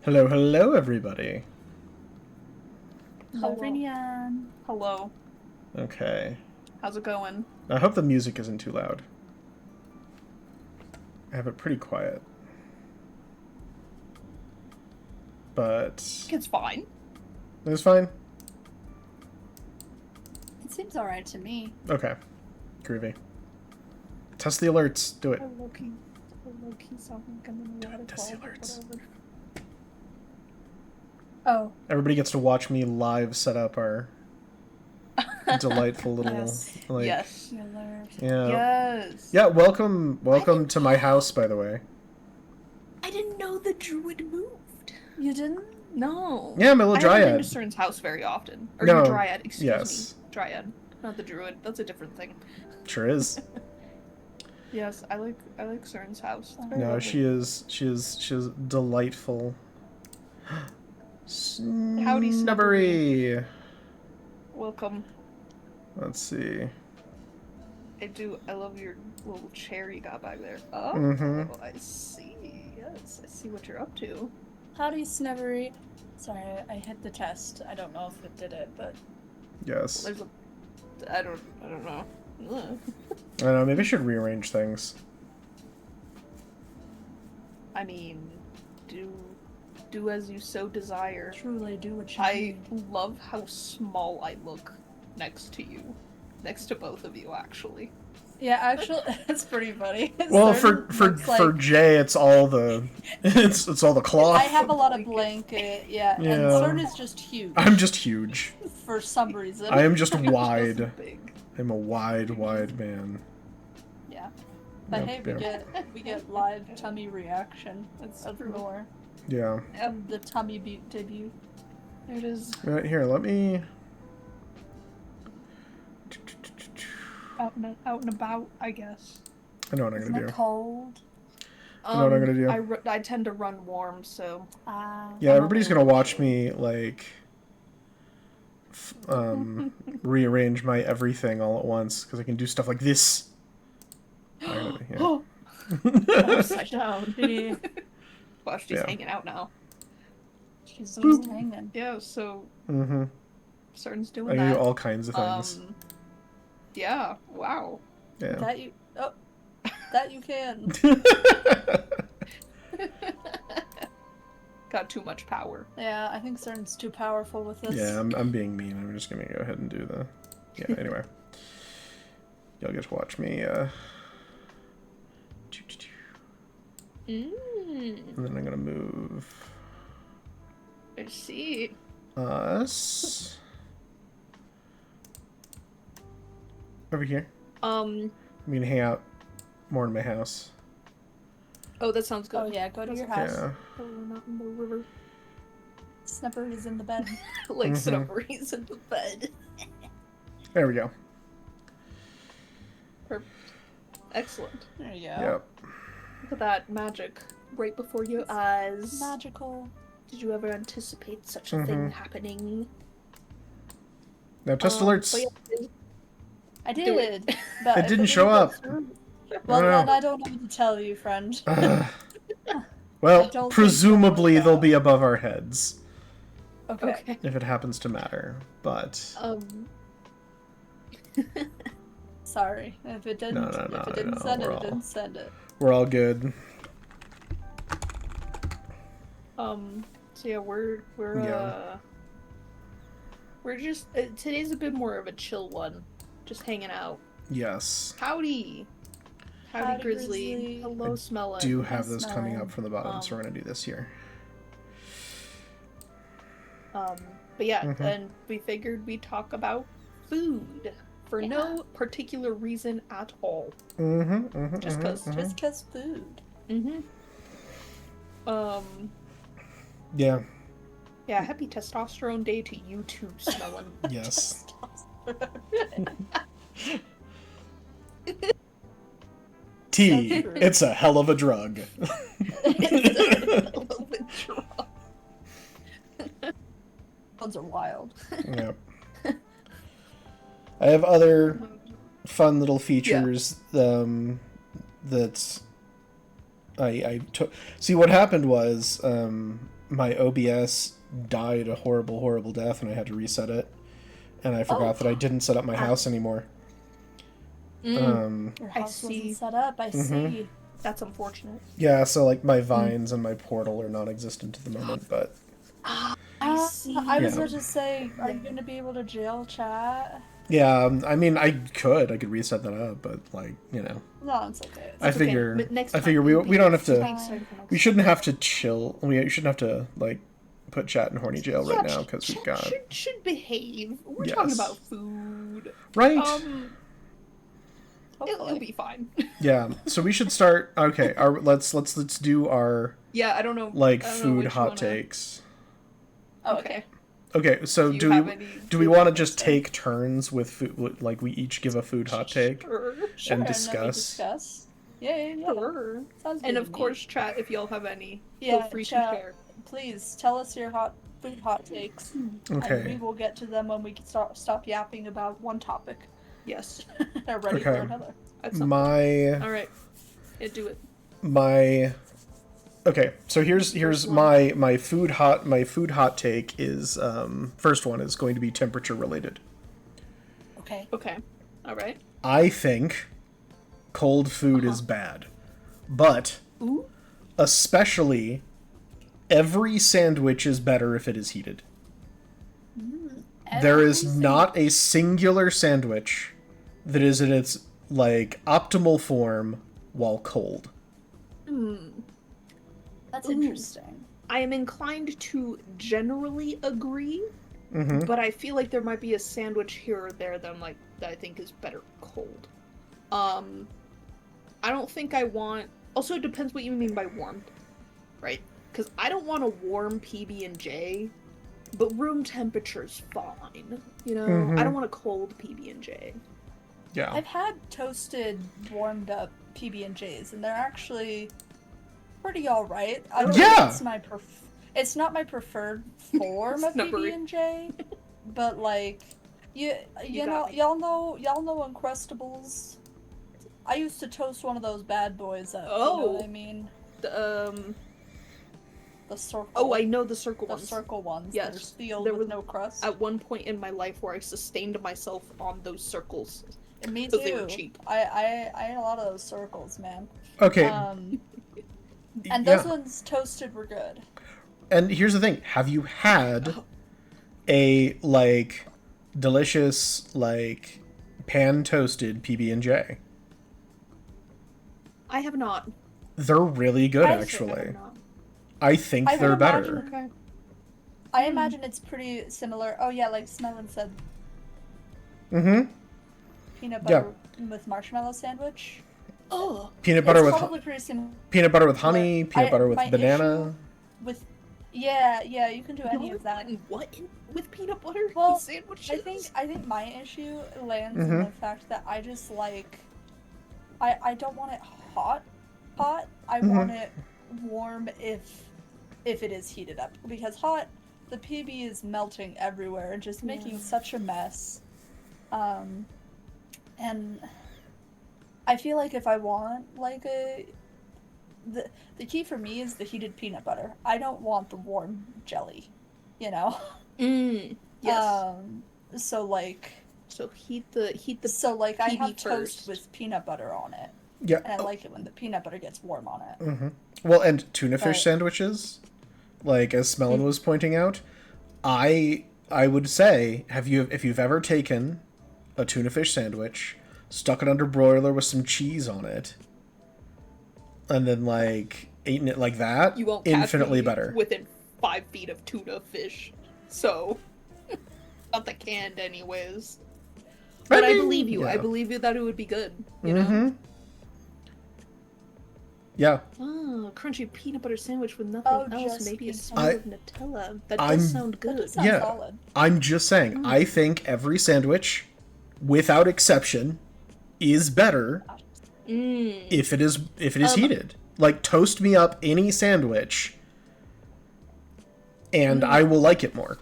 Hello, hello, everybody. Hello. Rinian. Hello. Okay. How's it going? I hope the music isn't too loud. I have it pretty quiet. But... It's fine. it's fine? It seems alright to me. Okay. Groovy. Test the alerts. Do it. Low-key sound like I'm in a waterfall. Test the alerts. Oh. Everybody gets to watch me live set up our delightful little... Yes. Like, Yes. Yeah. Yes. Yeah, welcome to my house, by the way. I didn't know the druid moved. You didn't? No. Yeah, my little I haven't been dryad. to Cern's house very often. Or No. your dryad, excuse Yes. me. Dryad. Not the druid. That's a different thing. Sure is. Yes, I like Cern's house. It's very No, lovely. she is delightful. Howdy, Snubbery. Welcome. Let's see. I love your little chair you got back there. Oh, Mhm. I see. Yes, I see what you're up to. Howdy, Snubbery. Sorry, I hit the test. I don't know if it did it, but... Yes. There's a... I don't know. Ugh. I don't know, maybe I should rearrange things. I mean, do as you so desire. Truly do what you I need. love how small I look next to you. Next to both of you, actually. Yeah, actually, it's pretty funny. Well, Cern for looks like... Jay, it's all the it's all the cloth. I have a lot of blanket, yeah, and Yeah. Cern is just huge. I'm just huge. For some reason. I am just You're wide. just big. I'm a wide man. Yeah. But Yep, hey, yeah. we get live tummy reaction. It's true. more. Yeah. The tummy debut. There it is. Right here, let me. Out and about, I guess. I know what I'm Isn't gonna it do. cold? I know what I'm gonna do. I tend to run warm, so... Yeah, everybody's gonna watch me like rearrange my everything all at once because I can do stuff like this. Oh, upside down. Yeah. Well, she's Yeah. hanging out now. She's just hanging. Yeah, so Mm-hmm. Cern's I doing can that. do all kinds of things. Yeah, wow. Yeah. That you can. Got too much power. Yeah, I think Cern's too powerful with this. Yeah, I'm being mean. I'm just gonna go ahead and do the. Yeah. Anyway, y'all get to watch me. And then I'm gonna move I see. us over here. I'm gonna hang out more in my house. Oh, that sounds good. Oh yeah, go to your That's house. Yeah. Oh, we're not in the river. Snupper is in the bed. Like Mhm. Snubbery's in the bed. There we go. Perfect. Excellent. There you go. Yep. Look at that magic right before your eyes. Magical. Did you ever anticipate such a thing happening? Now test alerts. But yeah, I Do did, but It didn't show up. Well, I don't then know. I don't know what to tell you, friend. Well, I don't presumably think so. they'll be above our heads Okay. Okay. if it happens to matter. But Sorry. If it didn't, No, if it didn't send it, we're it all- didn't send it. we're all good. So yeah, we're Yeah. we're just today's a bit more of a chill one, just hanging out. Yes. Howdy, Howdy, Grizzly. Grizzly. Hello, Smella. Do have Nice this coming smelling. up from the bottom, so we're gonna do this here. But yeah, and we figured we'd talk about food for no particular reason at all. Just cause. Just 'cause food. Yeah. Yeah, happy testosterone day to you too, Smellin'. Yes. Tea. true. It's a hell of a drug. Ones are wild. Yep. I have other fun little features that I took. See, what happened was my OBS died a horrible, horrible death, and I had to reset it. And I forgot that I didn't set up my house anymore. Your house wasn't set up, I see. That's unfortunate. Yeah, so, like, my vines and my portal are non-existent at the moment, but... I see. I was about to say, are you going to be able to jail chat? Yeah, I mean, I could reset that up, but, like, you know. No, it's okay. I figure we don't have to... We shouldn't have to chill. We shouldn't have to, like, put chat in horny jail right now, because we've got... Should behave. We're talking about food. Right? It'll be fine. Yeah, so we should start... Okay, let's do our... Yeah, I don't know. Like, food hot takes. Oh, okay. Okay, so do we want to just take turns with food? Like, we each give a food hot take and discuss? Yeah. Sure. And of course, chat, if y'all have any, feel free to chat, share. Please tell us your food hot takes. Okay. And we will get to them when we stop yapping about one topic. Yes. They're ready for another. All right. Yeah, do it. Okay, so here's my food hot take is first one is going to be temperature related. Okay. All right. I think cold food is bad. But especially every sandwich is better if it is heated. There is not a singular sandwich that is in its like optimal form while cold. That's interesting. I am inclined to generally agree, but I feel like there might be a sandwich here or there that I think is better cold. I don't think I want. Also, it depends what you mean by warm, right? Because I don't want a warm PB&J, but room temperature's fine. You know, I don't want a cold PB&J. Yeah. I've had toasted, warmed up PB&Js, and they're actually pretty all right. I don't know if it's not my preferred form of PB&J, but like you know y'all know Uncrustables. I used to toast one of those bad boys up. You know what I mean? The circle. Oh, I know the circle ones. The circle ones. Yes. They're sealed with no crust. At one point in my life where I sustained myself on those circles. Me too. They were cheap. I ate a lot of those circles, man. Okay. And those ones toasted were good. And here's the thing: have you had a like delicious like pan toasted PB&J? I have not. They're really good, actually. I think they're better. I imagine it's pretty similar. Oh yeah, like Smellin said. Peanut butter with marshmallow sandwich. Oh, peanut butter with peanut butter with honey, peanut butter with banana. You can do any of that. What with peanut butter sandwiches? I think my issue lands in the fact that I just like I don't want it hot. I want it warm if it is heated up, because hot, the PB is melting everywhere and just making such a mess. And I feel like if I want like the key for me is the heated peanut butter. I don't want the warm jelly, you know. Yes. So heat the so like PB I have toast with peanut butter on it. Yeah. And I like it when the peanut butter gets warm on it. Well, and tuna fish sandwiches, like as Smellin was pointing out, I would say if you've ever taken a tuna fish sandwich, stuck it under broiler with some cheese on it, and then like eaten it like that, you won't infinitely better. Within 5 feet of tuna fish, so not the canned anyways. But I believe you. Yeah. I believe you that it would be good. You know. Yeah. Oh, crunchy peanut butter sandwich with nothing else. Maybe a spoon of Nutella. That does sound good. That sounds solid. I'm just saying. I think every sandwich, without exception, is better if it is heated. Like, toast me up any sandwich, and I will like it more.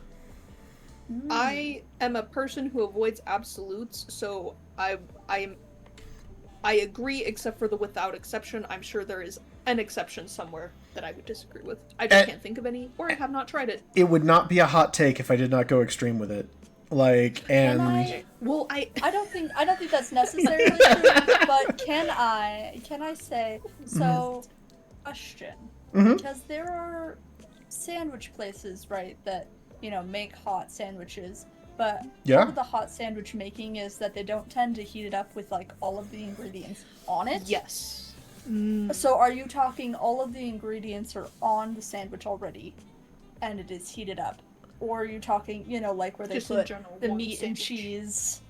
I am a person who avoids absolutes, so I agree, except for the without exception. I'm sure there is an exception somewhere that I would disagree with. I just can't think of any, or I have not tried it. It would not be a hot take if I did not go extreme with it. Like, and I don't think that's necessarily true, but can I say so? Question, because there are sandwich places, right, that make hot sandwiches, but part of the hot sandwich making is that they don't tend to heat it up with like all of the ingredients on it. Yes. So are you talking all of the ingredients are on the sandwich already, and it is heated up? Or are you talking, like where they put the meat and cheese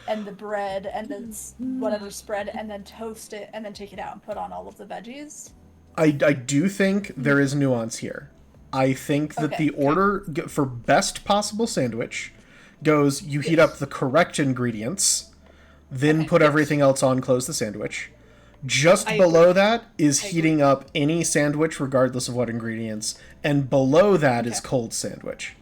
and the bread and then whatever spread and then toast it and then take it out and put on all of the veggies? I do think there is nuance here. I think that the order for best possible sandwich goes, you heat up the correct ingredients, then put everything else on, close the sandwich. Just below that is heating up any sandwich regardless of what ingredients, and below that is cold sandwich.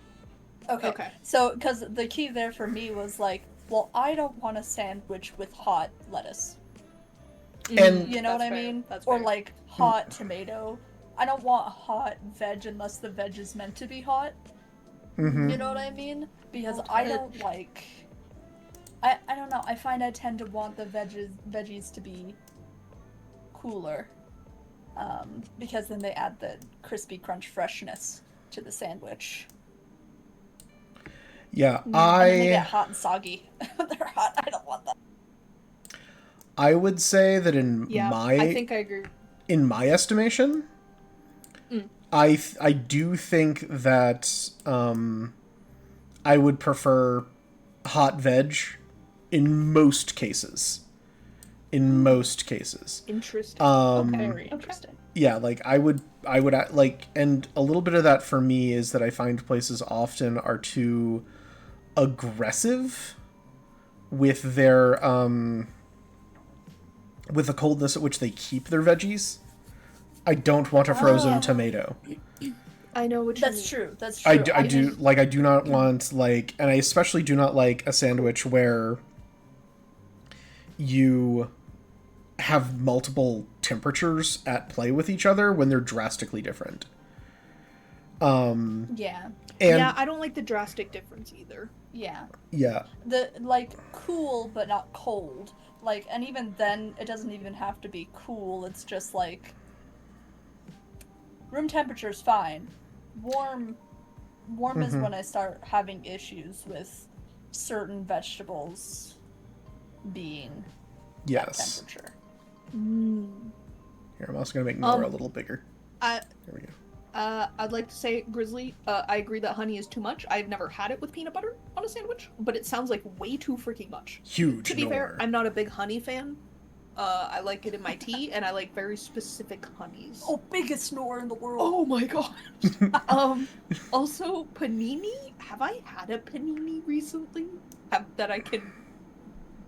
Okay. So, because the key there for me was like, well, I don't want a sandwich with hot lettuce. And you know what I mean? Or like hot tomato. I don't want hot veg unless the veg is meant to be hot. You know what I mean? Because I don't like... I don't know. I find I tend to want the veggies to be cooler. Because then they add the crispy crunch freshness to the sandwich. Yeah, and then they get hot and soggy. They're hot. I don't want that. I would say that I think I agree. In my estimation, I do think that I would prefer hot veg in most cases. Interesting. Very interesting. Yeah, like I would like, and a little bit of that for me is that I find places often are too aggressive with their with the coldness at which they keep their veggies. I don't want a frozen tomato. I know what you mean. That's true. I do not want, like, and I especially do not like a sandwich where you have multiple temperatures at play with each other when they're drastically different. Yeah, I don't like the drastic difference either. Yeah. Yeah. The, like, cool but not cold. Like, and even then, it doesn't even have to be cool. It's just like, room temperature's fine. Warm is when I start having issues with certain vegetables being that temperature. Here, I'm also gonna make Nora a little bigger. There we go. I'd like to say, Grizzly, I agree that honey is too much. I've never had it with peanut butter on a sandwich, but it sounds like way too freaking much. Huge. To be fair, I'm not a big honey fan. I like it in my tea, and I like very specific honeys. Oh, biggest snore in the world. Oh my gosh. Also, panini. Have I had a panini recently? That I can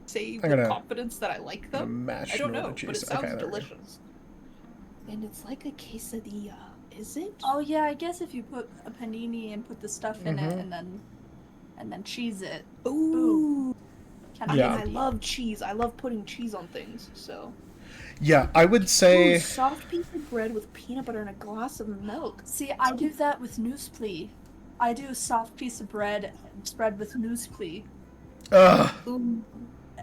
say with confidence that I like them? I don't know, but it sounds delicious. And it's like a quesadilla. Is it? Oh yeah, I guess if you put a panini and put the stuff in it and then cheese it. Ooh. I love cheese. I love putting cheese on things, so. Yeah, I would say... soft piece of bread with peanut butter and a glass of milk. See, I do that with newsplee. I do a soft piece of bread spread with newsplee. Ugh. Ooh.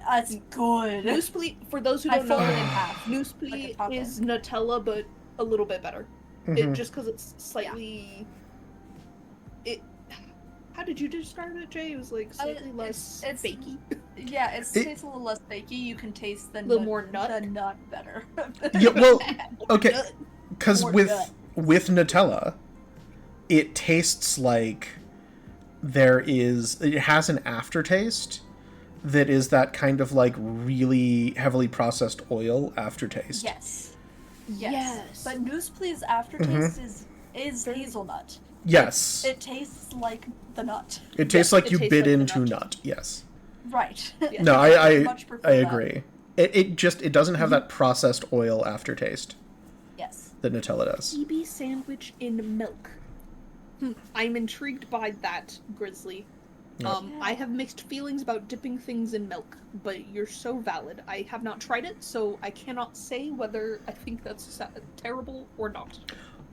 That's good. Newsplee, for those who don't know, it in half. Newsplee is Nutella, but a little bit better. Just because it's slightly... How did you describe it, Jay? It was like slightly less bakey. Yeah, it tastes a little less bakey. You can taste the more nut. The nut better. Yeah, well, okay, because with Nutella, it tastes like it has an aftertaste that is that kind of like really heavily processed oil aftertaste. Yes. But Newsplee's aftertaste is hazelnut. Yes. It tastes like the nut. It tastes like you bit into nut. Yes. Right. No, I agree. It doesn't have that processed oil aftertaste. Yes. That Nutella does. EB sandwich in milk. I'm intrigued by that, Grizzly. I have mixed feelings about dipping things in milk, but you're so valid. I have not tried it, so I cannot say whether I think that's terrible or not.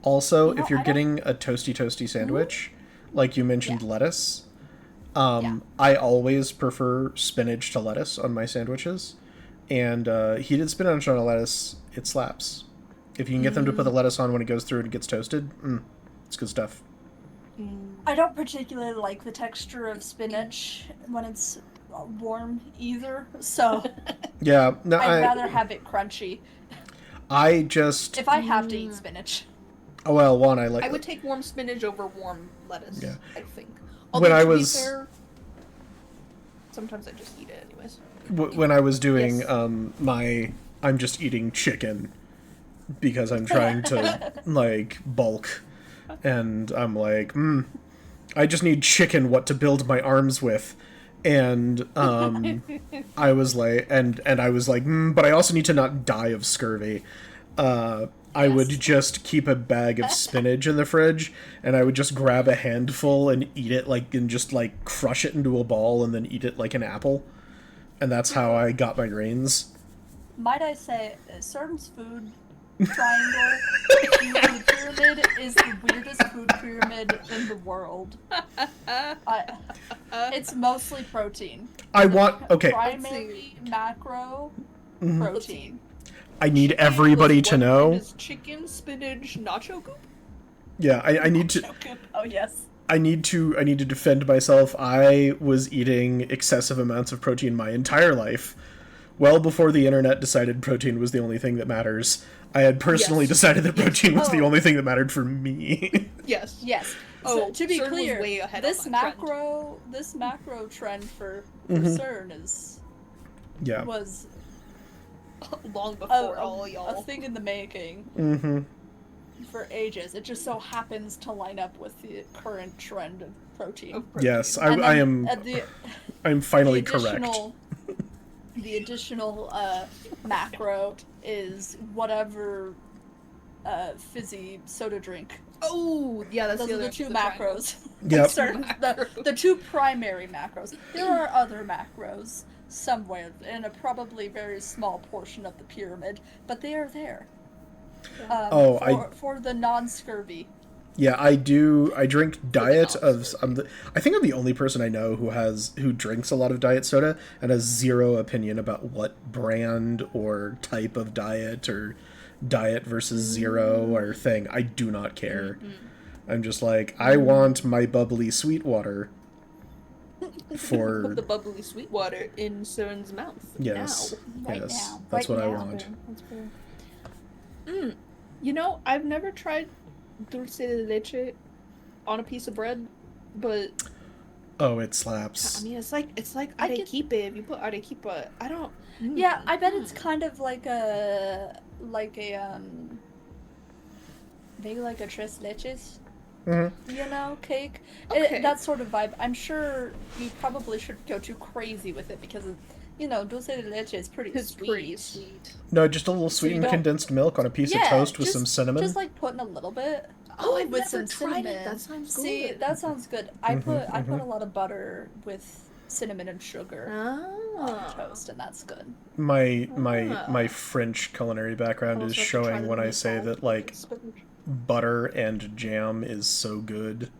Also, if you're getting a toasty sandwich, like you mentioned lettuce, I always prefer spinach to lettuce on my sandwiches. And heated spinach on a lettuce, it slaps. If you can get them to put the lettuce on when it goes through and it gets toasted, it's good stuff. I don't particularly like the texture of spinach when it's warm either, so yeah, no, I'd rather have it crunchy. If I have to eat spinach. Oh well, I would take warm spinach over warm lettuce. Yeah. I think. Although, to be fair, sometimes I just eat it anyways. When I was doing I'm just eating chicken because I'm trying to like bulk, and I'm like, I just need chicken what to build my arms with. And I was like, but I also need to not die of scurvy. I would just keep a bag of spinach in the fridge, and I would just grab a handful and eat it, and just crush it into a ball and then eat it like an apple. And that's how I got my grains. Might I say, Cern's food triangle food pyramid is the weirdest food pyramid in the world. It's mostly protein. Primary macro protein. I need everybody to know. Is chicken, spinach, nacho goop? Yeah, I need to. Oh yes. I need to defend myself. I was eating excessive amounts of protein my entire life. Well before the internet decided protein was the only thing that matters, I had personally decided that protein was the only thing that mattered for me. Yes. So, to be clear, way ahead this macro trend for Cern was long before all y'all. A thing in the making. Mm-hmm. For ages. It just so happens to line up with the current trend of protein. Yes, I am. I'm finally correct. The additional macro is whatever fizzy soda drink. Oh, yeah, those are the two macros. Yep. the two primary macros. There are other macros somewhere in a probably very small portion of the pyramid, but they are there. For the non-scurvy. Yeah, I do. I drink diet of. I think I'm the only person I know who drinks a lot of diet soda and has zero opinion about what brand or type of diet or diet versus zero or thing. I do not care. I'm just like, I want my bubbly sweet water. For the bubbly sweet water in Cern's mouth. Yes, now. That's what I want. You know, I've never tried dulce de leche on a piece of bread, but it slaps. I mean, it's like arequipe. If you put arequipe, I don't. Yeah, I bet it's kind of like maybe like a tres leches. Mm-hmm. Cake. Okay. That sort of vibe. I'm sure you probably should go too crazy with it because dulce de leche is pretty sweet. No, just a little sweetened condensed milk on a piece of toast with some cinnamon. Just putting a little bit. I've with never some tried cinnamon. it. That sounds good. See, that sounds good. I put a lot of butter with cinnamon and sugar on toast, and that's good. My French culinary background is showing when I say that butter and jam is so good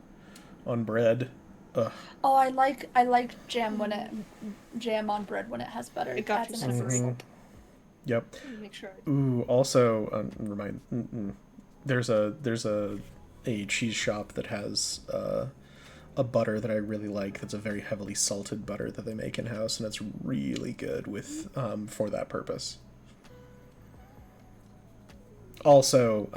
on bread. Ugh. Oh, I like jam on bread when it has butter. It got you some. Yep. Make sure. Ooh, also there's a cheese shop that has a butter that I really like. That's a very heavily salted butter that they make in house, and it's really good with for that purpose. Also,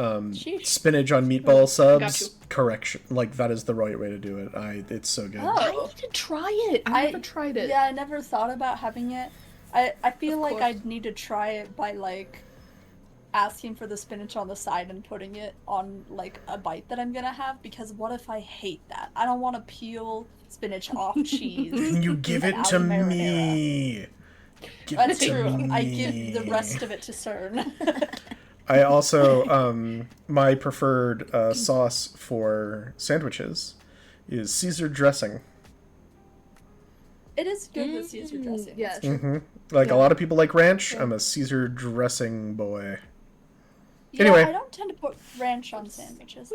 spinach on meatball subs. Correction, that is the right way to do it. It's so good. Oh. I need to try it. I never tried it. Yeah, I never thought about having it. I feel like I'd need to try it by asking for the spinach on the side and putting it on a bite that I'm gonna have, because what if I hate that? I don't want to peel spinach off cheese. Can you give it to me? That's true. I give the rest of it to Cern. I also, my preferred sauce for sandwiches is Caesar dressing. It is good with Caesar dressing. Yes. Mm-hmm. A lot of people like ranch. I'm a Caesar dressing boy. Yeah, Anyway. I don't tend to put ranch on sandwiches.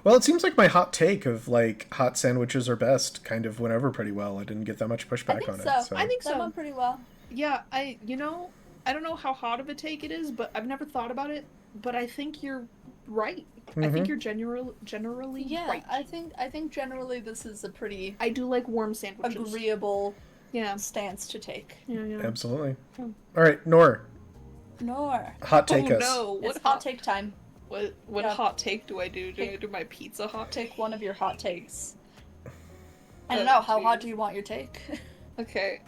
Well, it seems like my hot take of, like, hot sandwiches are best kind of went over pretty well. I didn't get that much pushback on it. So. I think that went pretty well. Yeah, I don't know how hot of a take it is, but I've never thought about it. But I think you're right. I think you're generally right. I think generally this is a pretty I do like warm sandwiches. Agreeable stance to take. Yeah. Absolutely. All right, Nor. Hot take us. No, it's hot take time. What hot take do I do? Do I do my pizza hot take? Take one of your hot takes. I don't know, how hot do you want your take? Okay.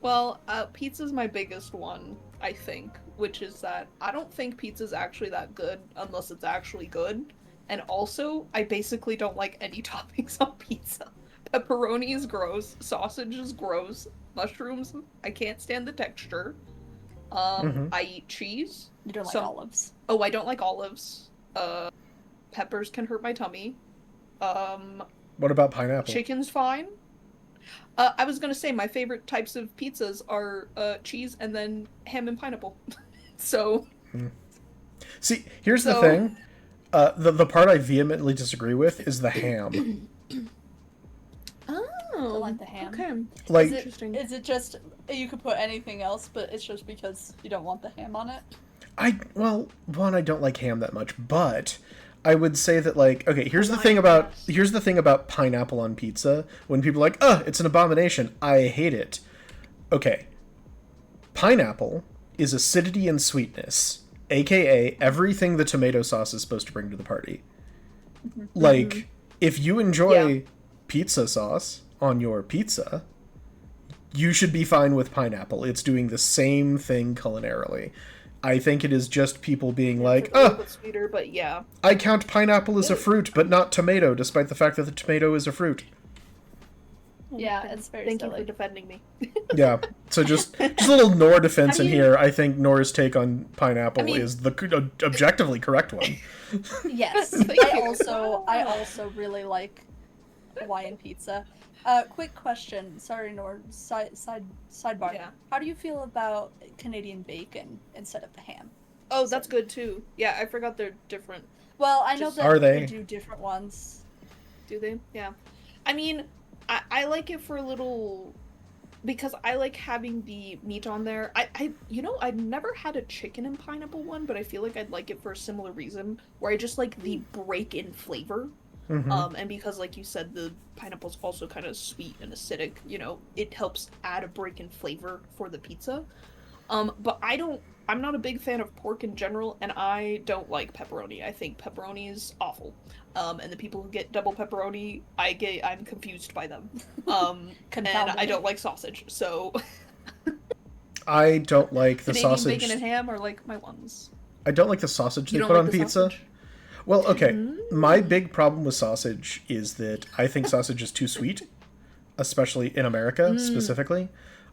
Well, pizza's my biggest one, I think, which is that I don't think pizza's actually that good unless it's actually good. And also, I basically don't like any toppings on pizza. Pepperoni is gross, sausage is gross, mushrooms, I can't stand the texture. I eat cheese. You don't like olives. Oh, I don't like olives. Peppers can hurt my tummy. What about pineapple? Chicken's fine. I was gonna say my favorite types of pizzas are cheese and then ham and pineapple. So. See, here's the thing. The part I vehemently disagree with is the ham. I like the ham. Okay. Like, is it just you could put anything else, but it's just because you don't want the ham on it? I don't like ham that much, but I would say that, like, okay, here's the thing about pineapple on pizza. When people are like, it's an abomination, I hate it. Okay. Pineapple is acidity and sweetness, aka everything the tomato sauce is supposed to bring to the party. Like, if you enjoy pizza sauce on your pizza, you should be fine with pineapple. It's doing the same thing culinarily. I think it is just people being like, sweeter, but yeah. I count pineapple as a fruit, but not tomato, despite the fact that the tomato is a fruit. Yeah, it's very Thank silly. you for defending me. Yeah, so just a little Nor defense in here. I think Nor's take on pineapple is the objectively correct one. Yes, I also really like Hawaiian pizza. Quick question. Sorry, Nor. Sidebar. Yeah. How do you feel about Canadian bacon instead of the ham? Oh, that's good too. Yeah, I forgot they're different. Well, I know that they do different ones. Do they? Yeah. I mean, I like it for a little because I like having the meat on there. I've never had a chicken and pineapple one, but I feel like I'd like it for a similar reason, where I just like the break in flavor. And because, like you said, the pineapple's also kind of sweet and acidic, it helps add a break in flavor for the pizza. But I'm not a big fan of pork in general, and I don't like pepperoni. I think pepperoni is awful. And the people who get double pepperoni, I'm confused by them. And I don't like sausage, so. I don't like the Canadian sausage. Bacon and ham are like my ones. I don't like the sausage they put on pizza. Sausage? Well, okay. My big problem with sausage is that I think sausage is too sweet, especially in America specifically.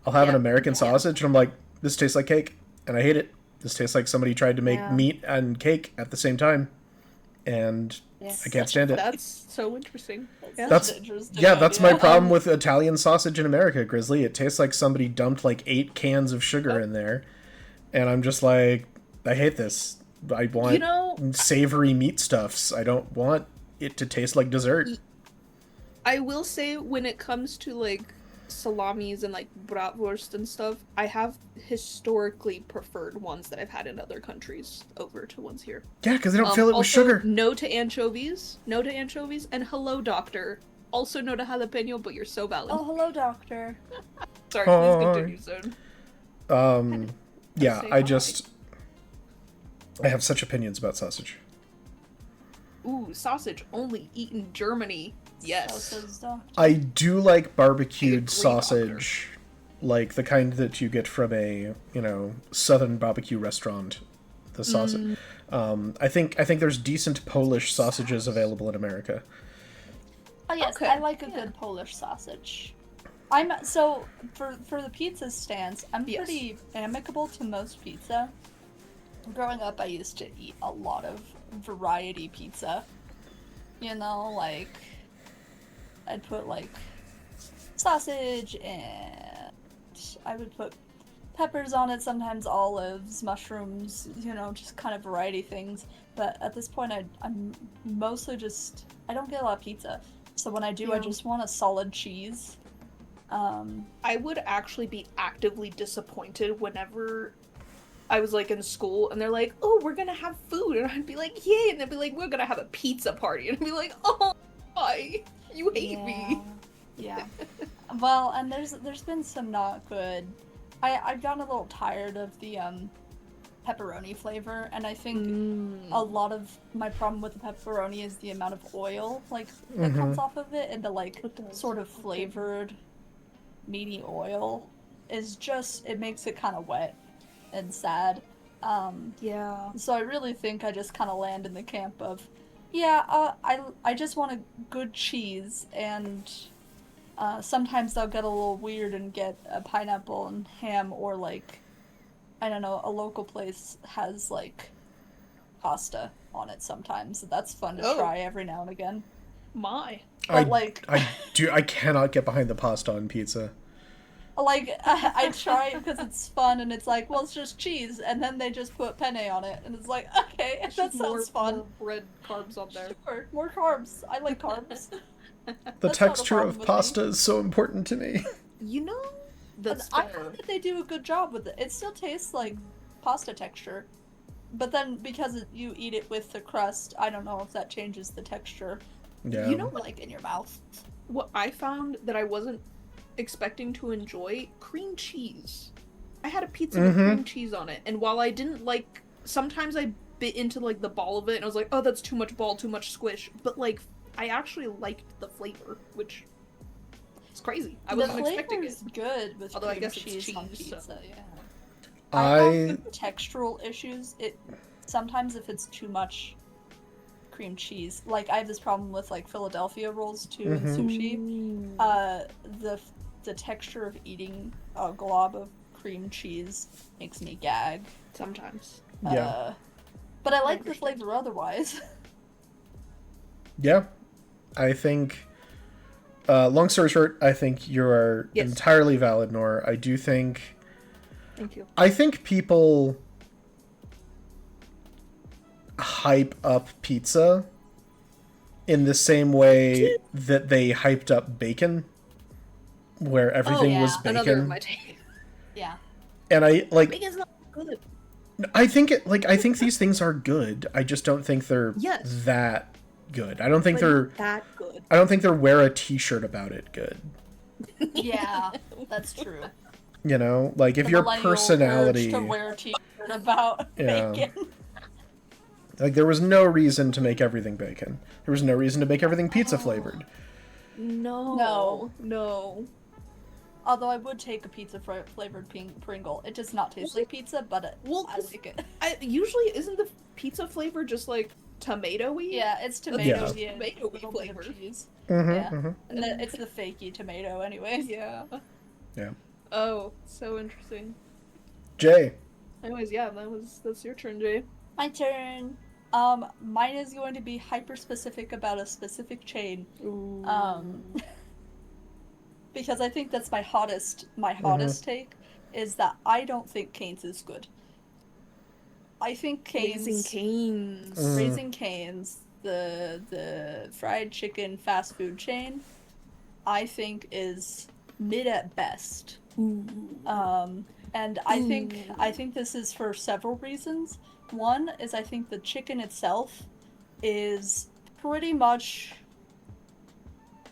I'll have an American sausage and I'm like, this tastes like cake, and I hate it. This tastes like somebody tried to make meat and cake at the same time, and I can't stand it. That's so interesting. That's my problem with Italian sausage in America, Grizzly. It tastes like somebody dumped like 8 cans of sugar in there, and I'm just like, I hate this. I want savory meat stuffs. I don't want it to taste like dessert. I will say, when it comes to like salamis and like bratwurst and stuff, I have historically preferred ones that I've had in other countries over to ones here. Yeah, because they don't fill it with sugar. No to anchovies. No to anchovies. And hello, doctor. Also no to jalapeno, but you're so valid. Oh, hello, doctor. Sorry, please continue, Cern. Yeah, I have such opinions about sausage. Ooh, sausage only eaten in Germany. Yes. I do like barbecued sausage, like the kind that you get from a, southern barbecue restaurant. The sausage. I think there's decent Polish sausages available in America. Oh yes, okay. I like a good Polish sausage. For the pizza stance, I'm pretty amicable to most pizza. Growing up, I used to eat a lot of variety pizza. Like, I'd put, like, sausage, and I would put peppers on it, sometimes olives, mushrooms, you know, just kind of variety things. But at this point, I'm mostly just, I don't get a lot of pizza. So when I do, I just want a solid cheese. I would actually be actively disappointed whenever I was like in school and they're like, oh, we're gonna have food, and I'd be like, yay, and they'd be like, we're gonna have a pizza party, and I'd be like, oh, why? You hate me. Yeah. Well, and there's been some not good. I've gotten a little tired of the pepperoni flavor, and I think a lot of my problem with the pepperoni is the amount of oil that comes off of it, and the sort of flavored meaty oil is just, it makes it kind of wet and sad. So I really think I just kind of land in the camp of, I just want a good cheese, and sometimes they'll get a little weird and get a pineapple and ham, or I don't know, a local place has pasta on it sometimes. That's fun to try every now and again. But I cannot get behind the pasta on pizza. I try it because it's fun, and it's like, well, it's just cheese, and then they just put penne on it, and it's like, okay, that sounds fun. More red carbs on there. Sure, more carbs. I like carbs. The texture of pasta is so important to me. You know, I think that they do a good job with it. It still tastes like pasta texture, but then because you eat it with the crust, I don't know if that changes the texture. Yeah. You know, in your mouth. What I found that I wasn't expecting to enjoy? Cream cheese. I had a pizza with cream cheese on it, and while I didn't sometimes I bit into the ball of it, and I was like, oh, that's too much ball, too much squish. But I actually liked the flavor, which is crazy. I wasn't expecting it. The flavor's good with although cream I guess cheese it's cheese on pizza. So. Yeah. I have textural issues. Sometimes if it's too much cream cheese, I have this problem with Philadelphia rolls too and sushi. The texture of eating a glob of cream cheese makes me gag Sometimes. Yeah. But I like the flavor otherwise. Yeah. I think, long story short, I think you are entirely valid, Nora. I do think... Thank you. I think people hype up pizza in the same way that they hyped up bacon, where everything was bacon. Another of my take. Yeah. And bacon's not good. I think I think these things are good. I just don't think they're that good. I don't think they're that good. I don't think they're wear a t-shirt about it good. Yeah, that's true. You know, if your personality to wear a t-shirt about bacon. There was no reason to make everything bacon. There was no reason to make everything pizza flavored. No. Although I would take a pizza flavored Pringle. It does not taste like pizza, but I like it. Usually, isn't the pizza flavor just tomatoey? Yeah, it's tomato. Yeah. Tomatoey flavor. Cheese. And it's the fakey tomato, anyway. Yeah. Yeah. Oh, so interesting. Jay. Anyways, that's your turn, Jay. My turn. Mine is going to be hyper specific about a specific chain. Ooh. Because I think that's my hottest take is that I don't think Cane's is good. I think Cane's Raising Cane's, the fried chicken fast food chain, I think is mid at best. And I think this is for several reasons. One is I think the chicken itself is pretty much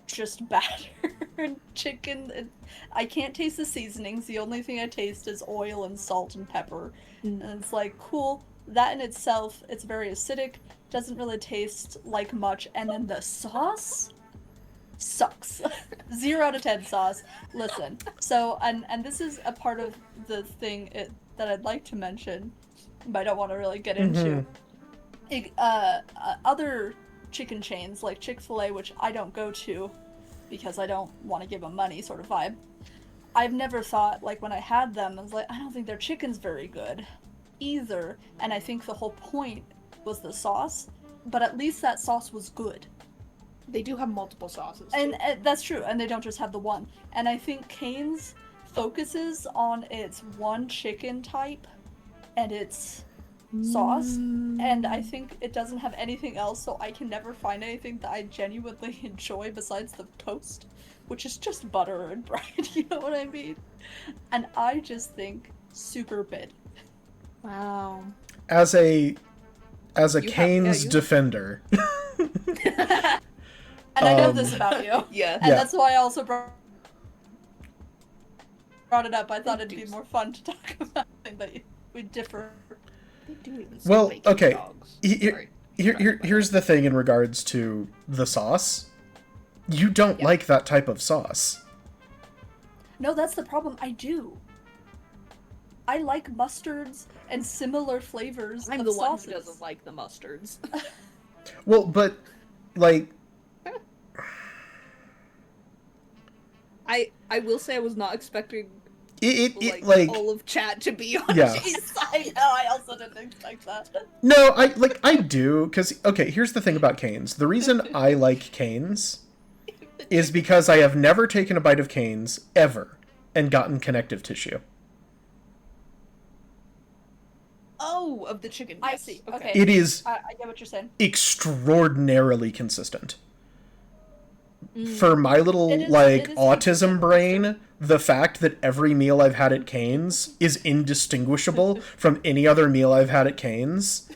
just battered chicken. I can't taste the seasonings. The only thing I taste is oil and salt and pepper. And it's cool. That in itself, it's very acidic. Doesn't really taste like much. And then the sauce sucks. 0 out of 10 sauce. Listen. So, and this is a part of the thing that I'd like to mention, but I don't want to really get into. Other chicken chains like Chick-fil-A, which I don't go to because I don't want to give them money sort of vibe. I've never thought, when I had them, I was like, I don't think their chicken's very good either. And I think the whole point was the sauce, but at least that sauce was good. They do have multiple sauces. And that's true, and they don't just have the one. And I think Cane's focuses on its one chicken type and its sauce, and I think it doesn't have anything else, so I can never find anything that I genuinely enjoy besides the toast, which is just butter and bread, you know what I mean? And I just think super bid. Wow. As a Cane's defender. And I know this about you. Yeah. And that's why I also brought it up. I thought it'd be more fun to talk about something that we differ. They do even well, bacon okay. dogs. Here's the thing in regards to the sauce. You don't like that type of sauce. No, that's the problem. I do. I like mustards and similar flavors. I'm of the sauces. one who doesn't like the mustards. Well, but like, I will say I was not expecting like all of chat to be on Yeah. Jay's I know. I also didn't expect that. No, I do, because, okay, here's the thing about Cane's. The reason I like Cane's is because I have never taken a bite of Cane's, ever, and gotten connective tissue. Oh, of the chicken. I Yes. see. Okay. It is I get what you're saying. extraordinarily consistent. For my little, It is autism consistent, brain, the fact that every meal I've had at Cane's is indistinguishable from any other meal I've had at Cane's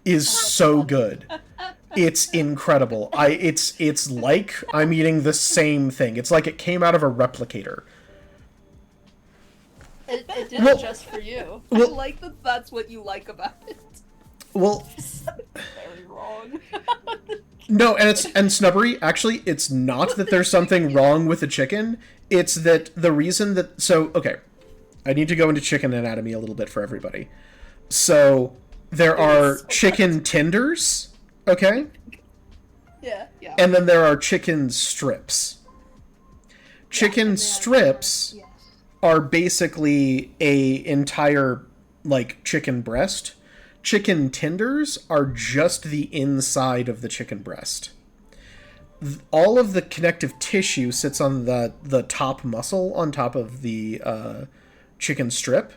is so good. It's incredible. It's like I'm eating the same thing. It's like it came out of a replicator. It did it just for you. I like that that's what you like about it. Well, Very wrong. no, and Snubbery, actually, it's not that there's something wrong with the chicken. It's that the reason that... So, okay. I need to go into chicken anatomy a little bit for everybody. So, there are chicken tenders, okay? Yeah. And then there are chicken strips. Chicken strips are basically a entire, chicken breast. Chicken tenders are just the inside of the chicken breast. All of the connective tissue sits on the top muscle on top of the chicken strip.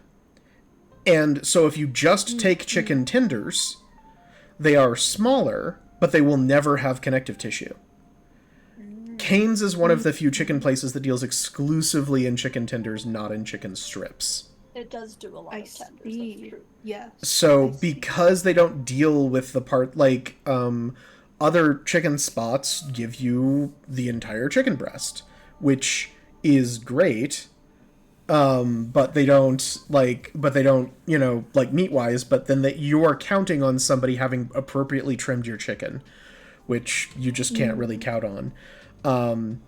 And so if you just take chicken tenders, they are smaller, but they will never have connective tissue. Cane's is one of the few chicken places that deals exclusively in chicken tenders, not in chicken strips. It does do a lot of tenders. That's true. Yeah. So because they don't deal with the part, other chicken spots give you the entire chicken breast, which is great. But they don't, meat-wise, but then you are counting on somebody having appropriately trimmed your chicken, which you just can't really count on.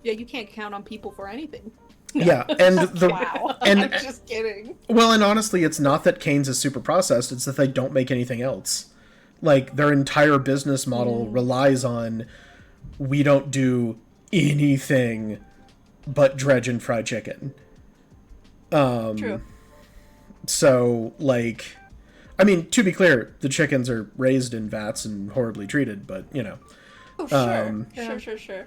Yeah, you can't count on people for anything. Yeah, and Wow. and I'm just kidding. well, and honestly, it's not that Cane's is super processed; it's that they don't make anything else. Their entire business model relies on, we don't do anything but dredge and fry chicken. True. So, I mean, to be clear, the chickens are raised in vats and horribly treated, but, Oh, sure. Sure.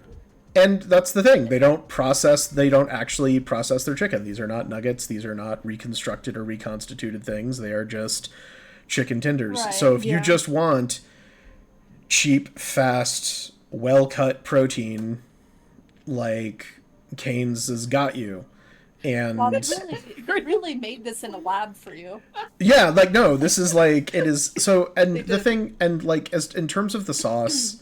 And that's the thing. They don't actually process their chicken. These are not nuggets. These are not reconstructed or reconstituted things. They are just chicken tenders. Right, so if you just want cheap, fast, well-cut protein, Cane's has got you. And Wow, they really made this in a lab for you. yeah, no, this is it is so. And the thing, and as in terms of the sauce,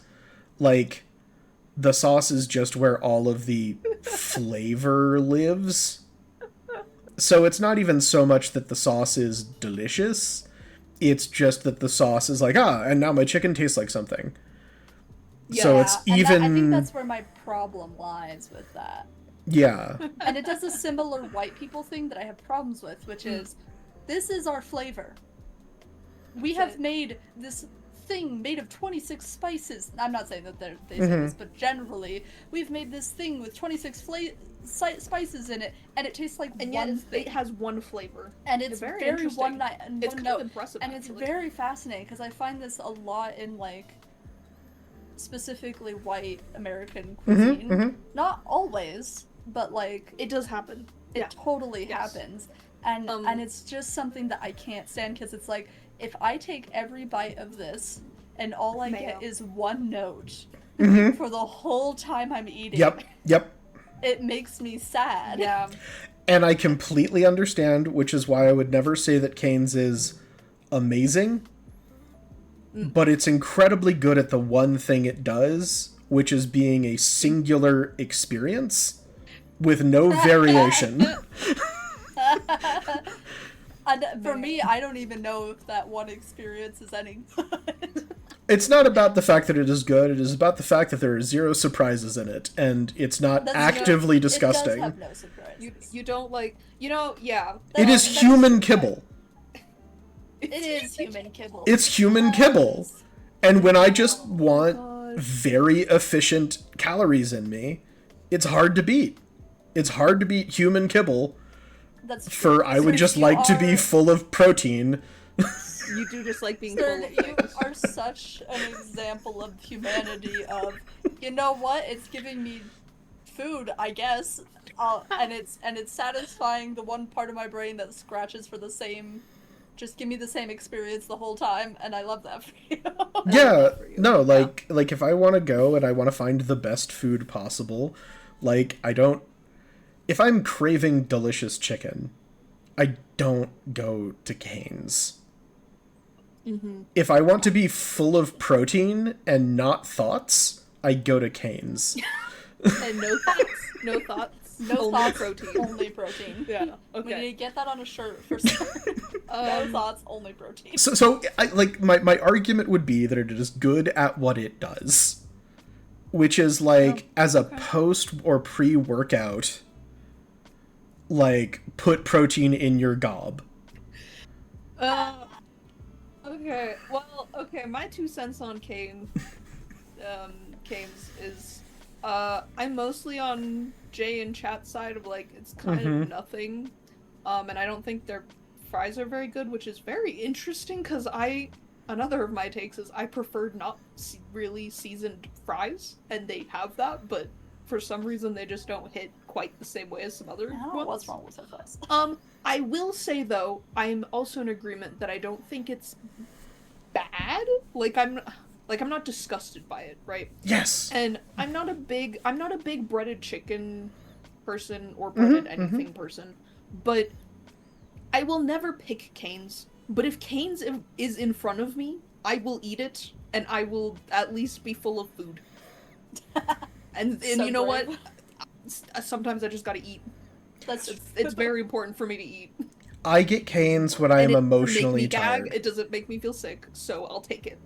the sauce is just where all of the flavor lives. So it's not even so much that the sauce is delicious. It's just that the sauce is and now my chicken tastes like something. Yeah, so it's even... I think that's where my problem lies with that. Yeah. And it does a similar white people thing that I have problems with, which is, this is our flavor. We have made this thing made of 26 spices. I'm not saying that they say this, but generally, we've made this thing with 26 spices in it, and it tastes like and one yet thing. It has one flavor. And it's very one night. It's kind of impressive, and it's very fascinating, because I find this a lot in, specifically white American cuisine. Not always, but, It does happen. It totally happens. And it's just something that I can't stand, because it's like, if I take every bite of this and all I get is one note for the whole time I'm eating. Yep. It makes me sad. Yeah. And I completely understand, which is why I would never say that Cane's is amazing, but it's incredibly good at the one thing it does, which is being a singular experience with no variation. And for me, I don't even know if that one experience is any good. It's not about the fact that it is good, it is about the fact that there are 0 surprises in it, and it's not actively disgusting. It does have no surprises. You don't like, yeah. It is human kibble. It is human kibble. It's human kibble. And when I just want very efficient calories in me, it's hard to beat. It's hard to beat human kibble. That's true. For I would just like to be full of protein. You do just like being Cern, full of you are such an example of humanity of, you know what, it's giving me food, I guess, and it's satisfying the one part of my brain that scratches for the same, just give me the same experience the whole time, and I love that for you. Yeah, no, like if I want to go and I want to find the best food possible, like if I'm craving delicious chicken, I don't go to Cane's. Mm-hmm. If I want to be full of protein and not thoughts, I go to Cane's. And no thoughts. No thoughts. No only thoughts, protein. only protein. Yeah. We Okay. need to get that on a shirt for certain. No thoughts, only protein. So my argument would be that it is good at what it does, which is as a post or pre-workout, put protein in your gob. Okay. Well, my 2 cents on Cane's is, I'm mostly on Jay and chat side of it's kind of nothing, and I don't think their fries are very good, which is very interesting because another of my takes is I prefer not really seasoned fries, and they have that, but for some reason they just don't hit quite the same way as some other ones. What's wrong with fries? I will say though, I'm also in agreement that I don't think it's bad. I'm not disgusted by it, right? Yes. And I'm not a big breaded chicken person or breaded anything person, but I will never pick Cane's. But if Cane's is in front of me, I will eat it, and I will at least be full of food. And So you know brave. what? Sometimes I just gotta eat. That's It's very important for me to eat. I get Cane's when I am And it emotionally make me tired. gag, it doesn't make me feel sick, so I'll take it.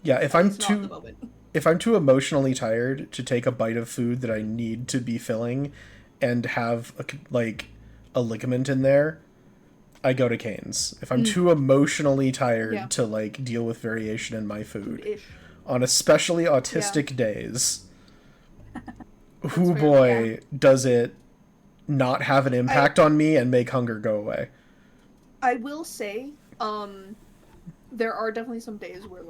Yeah, if I'm It's not at the moment. if I'm too emotionally tired to take a bite of food that I need to be filling and have a ligament in there, I go to Cane's. If I'm too emotionally tired to deal with variation in my food, Food-ish. on especially autistic days, fair, boy, does it not have an impact on me and make hunger go away. I will say, there are definitely some days where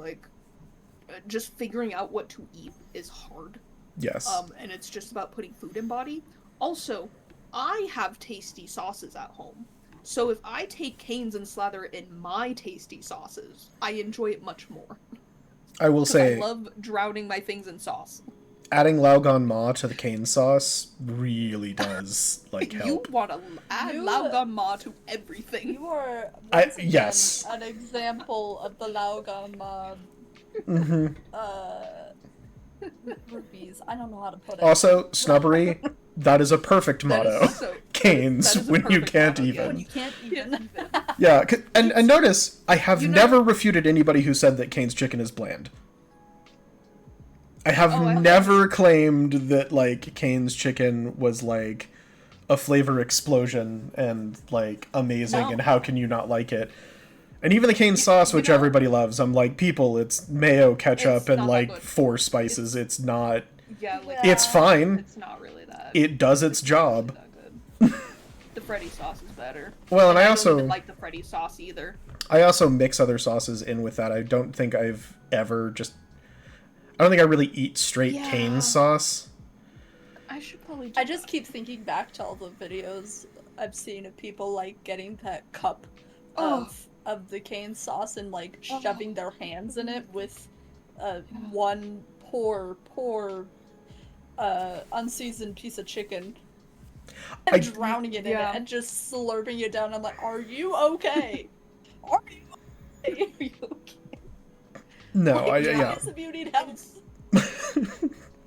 just figuring out what to eat is hard. Yes. And it's just about putting food in body. Also, I have tasty sauces at home. So if I take Cane's and slather it in my tasty sauces, I enjoy it much more. I will say, I love drowning my things in sauce. adding Laogan Ma to the cane sauce really does help. You want to add Laogan Ma to everything. You are yes. an example of the Laogan Ma rupees. I don't know how to put it. Also, snubbery, that is a perfect motto. Canes, that is a when you perfect can't motto, even. When you can't even. Yeah, and notice, I have never refuted anybody who said that Cane's chicken is bland. I have never claimed that, Cane's chicken was, a flavor explosion and, amazing, and how can you not like it? And even the Cane's sauce, which everybody loves, I'm like, people, it's mayo, ketchup, and, 4 spices. It's not... Yeah, it's fine. It's not really that. It does its job. That good. The Freddy sauce is better. Well, and I don't also... even like the Freddy sauce either. I also mix other sauces in with that. I don't think I've ever just... I don't think I really eat straight Cane's sauce. I should probably. I just keep thinking back to all the videos I've seen of people like getting that cup of the cane sauce and like shoving their hands in it with one poor unseasoned piece of chicken and drowning it in it and just slurping it down. I'm like, are you okay? Are you okay? Are you okay? No, like, if you need help.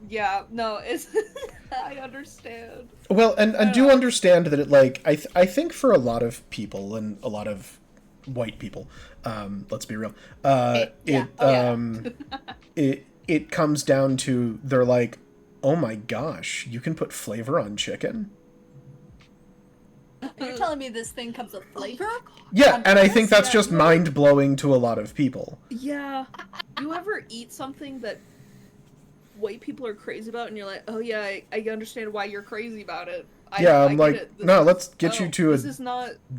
Yeah, no, it's I understand. Well, and do understand that it, like, I think for a lot of people, and a lot of white people, let's be real, it comes down to, they're like, oh my gosh, you can put flavor on chicken? You're telling me this thing comes with flavor? Yeah, and I think that's just mind-blowing to a lot of people. Yeah. You ever eat something that white people are crazy about, and you're like, oh yeah, I understand why you're crazy about it. I'm like, no, let's get you to a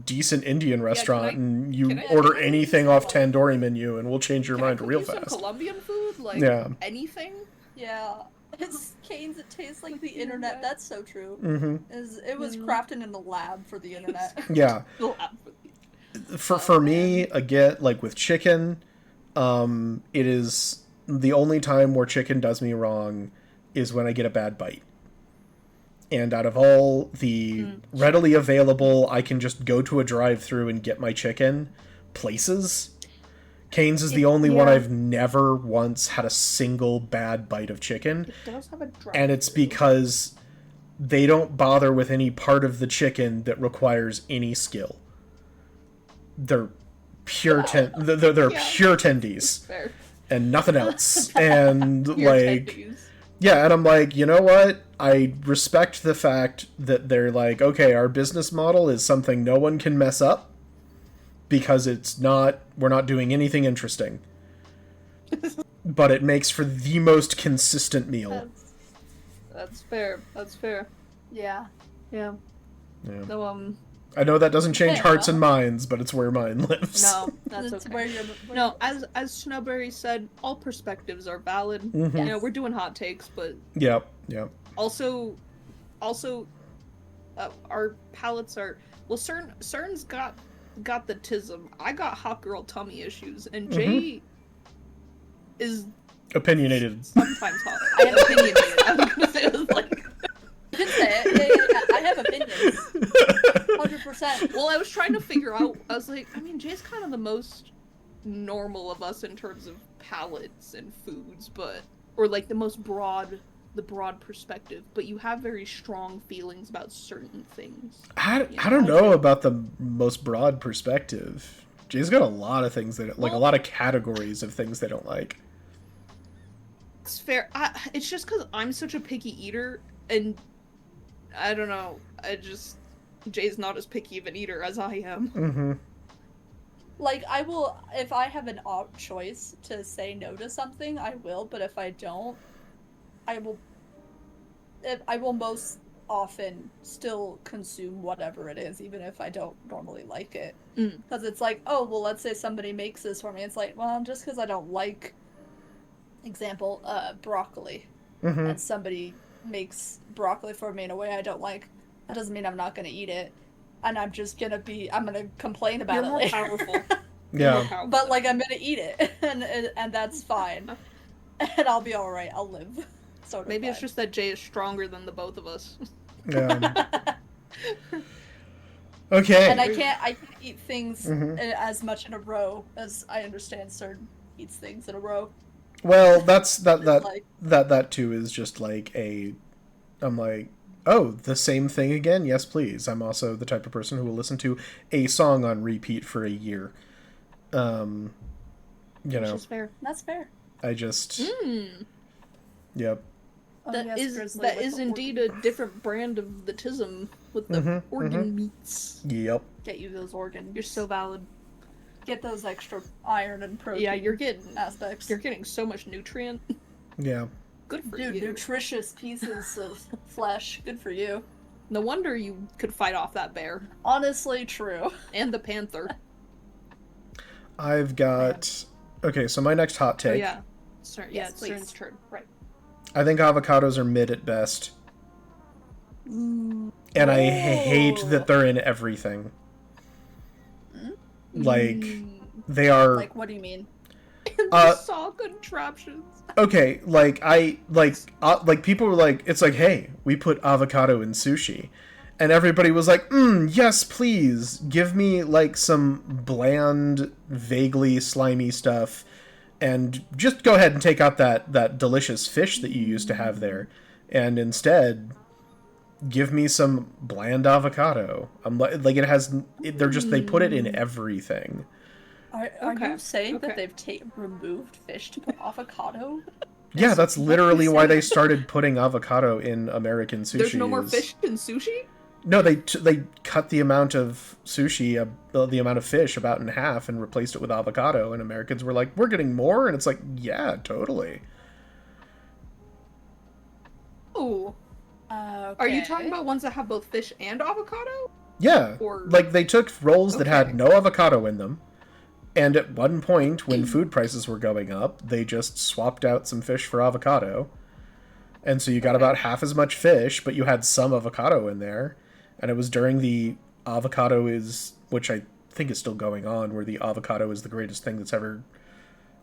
decent Indian restaurant, and you order anything off Tandoori menu, and we'll change your mind real fast. Some Colombian food? Like, anything? Yeah. It's canes, it tastes like the internet. That's so true. Mm-hmm. It was crafted in the lab for the internet. Yeah. For me, again, like with chicken, it is the only time where chicken does me wrong is when I get a bad bite. And out of all the readily available, I can just go to a drive-thru and get my chicken places, Cane's is the only one I've never once had a single bad bite of chicken. It does have a drive-thru. And it's because they don't bother with any part of the chicken that requires any skill. They're pure they're pure tendies. Fair. And nothing else. And like Tendies. yeah, and I'm like, you know what? I respect the fact that they're like, okay, our business model is something no one can mess up because we're not doing anything interesting. But it makes for the most consistent meal. That's fair. That's fair. Yeah. Yeah. No, I know that doesn't change hearts and minds, but it's where mine lives. No, that's okay. Where no, as Snowberry said, all perspectives are valid. Mm-hmm. You know, we're doing hot takes, but Yep. Also, our palates are Cern's got the tism. I got hot girl tummy issues, and Jay is opinionated. Sometimes hot. I have opinionated. I was gonna say it was like. You can say it. Yeah, I have opinions. 100%. Well, I was trying to figure out. I was like, I mean, Jay's kind of the most normal of us in terms of palates and foods, or like the broad perspective. But you have very strong feelings about certain things. I don't know about the most broad perspective. Jay's got a lot of things that a lot of categories of things they don't like. It's fair. It's just because I'm such a picky eater, and I don't know. Jay's not as picky of an eater as I am. Mm-hmm. Like, I will, if I have an choice to say no to something, I will, but if I don't, I will most often still consume whatever it is, even if I don't normally like it. Because it's like, oh, well, let's say somebody makes this for me. It's like, well, just because I don't like, example, broccoli, and somebody makes broccoli for me in a way I don't like, that doesn't mean I'm not going to eat it. And I'm going to complain about You're it more later. powerful. Yeah. But, like, I'm going to eat it, and that's fine. And I'll be alright. I'll live. Sort of Maybe it's fine. just that Jay is stronger than the both of us. Yeah. Okay. And I can't eat things as much in a row as I understand Cern eats things in a row. Well, that too is just like I'm like, oh, the same thing again? Yes, please. I'm also the type of person who will listen to a song on repeat for a year. You Which know. is fair. That's fair. I just Yep. That is indeed a different brand of the tism with the organ meats. Yep. Get you those organs. You're so valid. Get those extra iron and protein. Yeah, you're getting aspects. You're getting so much nutrient. Yeah. Good for Dude, you. nutritious pieces of flesh. Good for you. No wonder you could fight off that bear. Honestly, true. And the panther. I've got okay, so my next hot Oh take. yeah. It's Yes, Cern's please. turn. Right. I think avocados are mid at best. And I hate that they're in everything. Like, they are... Like, what do you mean? The saw contraptions. Okay, like, people were like, it's like, hey, we put avocado in sushi. And everybody was like, yes, please. Give me, like, some bland, vaguely slimy stuff. And just go ahead and take out that delicious fish that you used to have there. And instead, give me some bland avocado. I'm like, it has... they put it in everything. Are you saying that they've removed fish to put avocado? Yeah, that's literally why they started putting avocado in American sushi. There's no more fish in sushi? No, they cut the amount of sushi, the amount of fish, about in half and replaced it with avocado. And Americans were like, we're getting more? And it's like, yeah, totally. Oh. Okay. Are you talking about ones that have both fish and avocado? Yeah. Like, they took rolls that had no avocado in them. And at one point, when food prices were going up, they just swapped out some fish for avocado. And so you got about half as much fish, but you had some avocado in there. And it was during the avocado is, which I think is still going on, where the avocado is the greatest thing that's ever,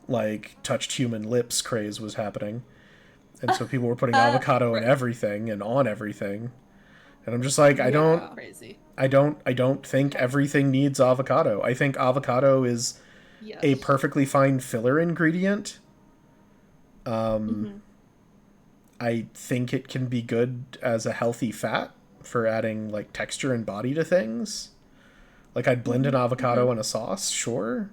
like, touched human lips craze was happening. And so people were putting avocado in everything and on everything. And I'm just like, I don't think everything needs avocado. I think avocado is a perfectly fine filler ingredient. I think it can be good as a healthy fat for adding, like, texture and body to things. Like, I'd blend an avocado in a sauce, sure.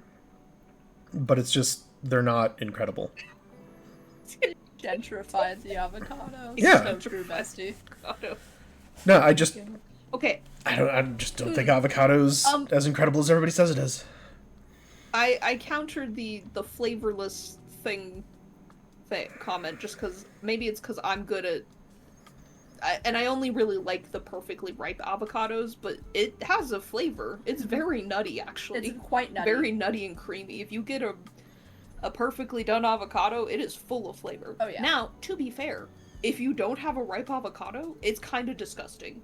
But it's just, they're not incredible. Gentrified the avocado. Yeah. So true, bestie. No, I just... Okay. I just don't think avocado's as incredible as everybody says it is. I countered the flavorless thing comment just because maybe it's because I'm good at and I only really like the perfectly ripe avocados, but it has a flavor. It's very nutty, actually. It's quite nutty. Very nutty and creamy. If you get a perfectly done avocado, it is full of flavor. Oh yeah. Now, to be fair, if you don't have a ripe avocado, it's kind of disgusting.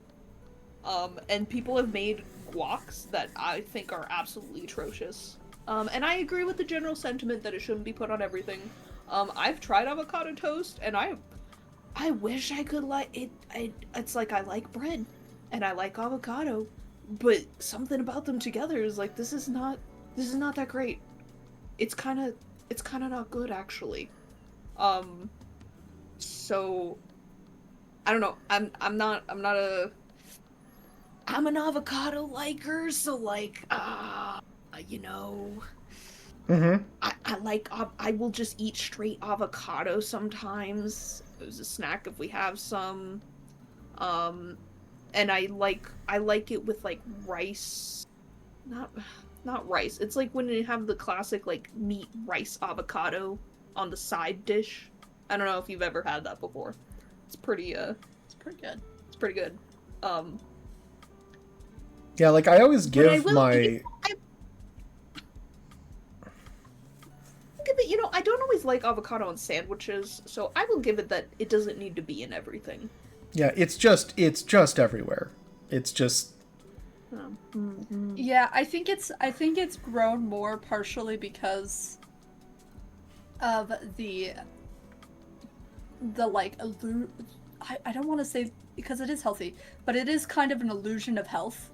And people have made guacs that I think are absolutely atrocious. And I agree with the general sentiment that it shouldn't be put on everything. I've tried avocado toast, and I wish I could like it. It's like I like bread, and I like avocado, but something about them together is like, this is not that great. It's kind of not good, actually. So I don't know. I'm an avocado liker, so like, you know, I will just eat straight avocado sometimes as a snack if we have some, and I like it with like rice, not rice. It's like when you have the classic like meat rice avocado on the side dish. I don't know if you've ever had that before. It's pretty good. It's pretty good. Yeah, like I always give my... You know, I don't always like avocado on sandwiches, so I will give it that it doesn't need to be in everything. Yeah, it's just everywhere. It's just... Yeah, I think it's grown more partially because of the like I don't want to say because it is healthy, but it is kind of an illusion of health.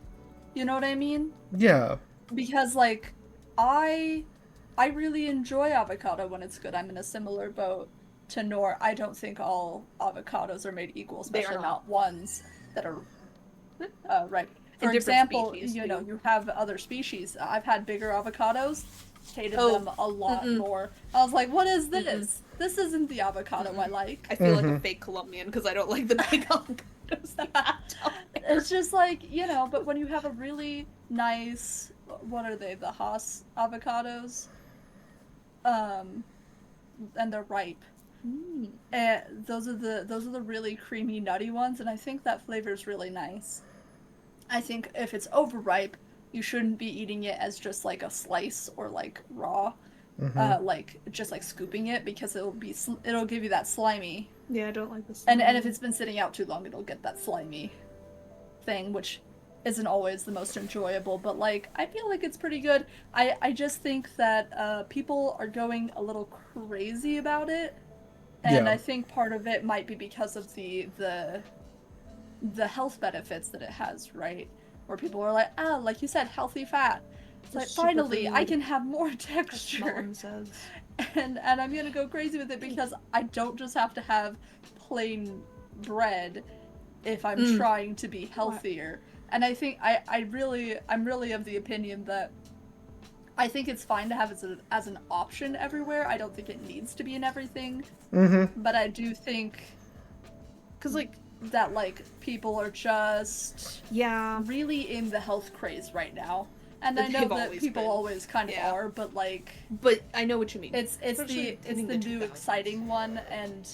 You know what I mean? Yeah. Because like I really enjoy avocado when it's good. I'm in a similar boat to Nor. I don't think all avocados are made equal, especially not ones that are right. For example, species, you know, you have other species. I've had bigger avocados, hated them a lot more. I was like, what is this? This isn't the avocado I like. I feel like a fake Colombian because I don't like the big avocados. It's just like, you know, but when you have a really nice, what are they, the Haas avocados? And they're ripe. And those are the really creamy, nutty ones, and I think that flavor is really nice. I think if it's overripe, you shouldn't be eating it as just like a slice or like raw. like just like scooping it, because it'll give you that slimy. Yeah, I don't like this. And if it's been sitting out too long, it'll get that slimy thing, which isn't always the most enjoyable, but like I feel like it's pretty good. I just think that people are going a little crazy about it, and I think part of it might be because of the health benefits that it has, right? Where people are like, like you said, healthy fat. It's like, finally, I can have more texture. And I'm gonna go crazy with it because I don't just have to have plain bread if I'm trying to be healthier. And I think I'm really of the opinion that I think it's fine to have it as an option everywhere. I don't think it needs to be in everything. But I do think, because like that, like people are just really in the health craze right now. And I know that people always kind of are, but like... But I know what you mean. It's the new exciting one, and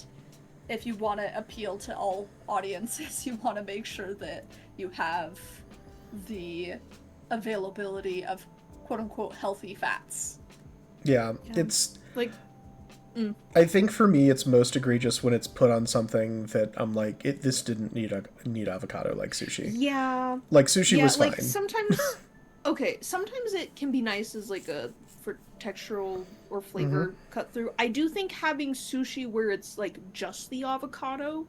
if you want to appeal to all audiences, you want to make sure that you have the availability of quote-unquote healthy fats. Yeah, it's... like... I think for me it's most egregious when it's put on something that I'm like, this didn't need avocado, like sushi. Yeah. Like sushi was fine. Like sometimes... Okay, sometimes it can be nice as like for textural or flavor cut through. I do think having sushi where it's like just the avocado,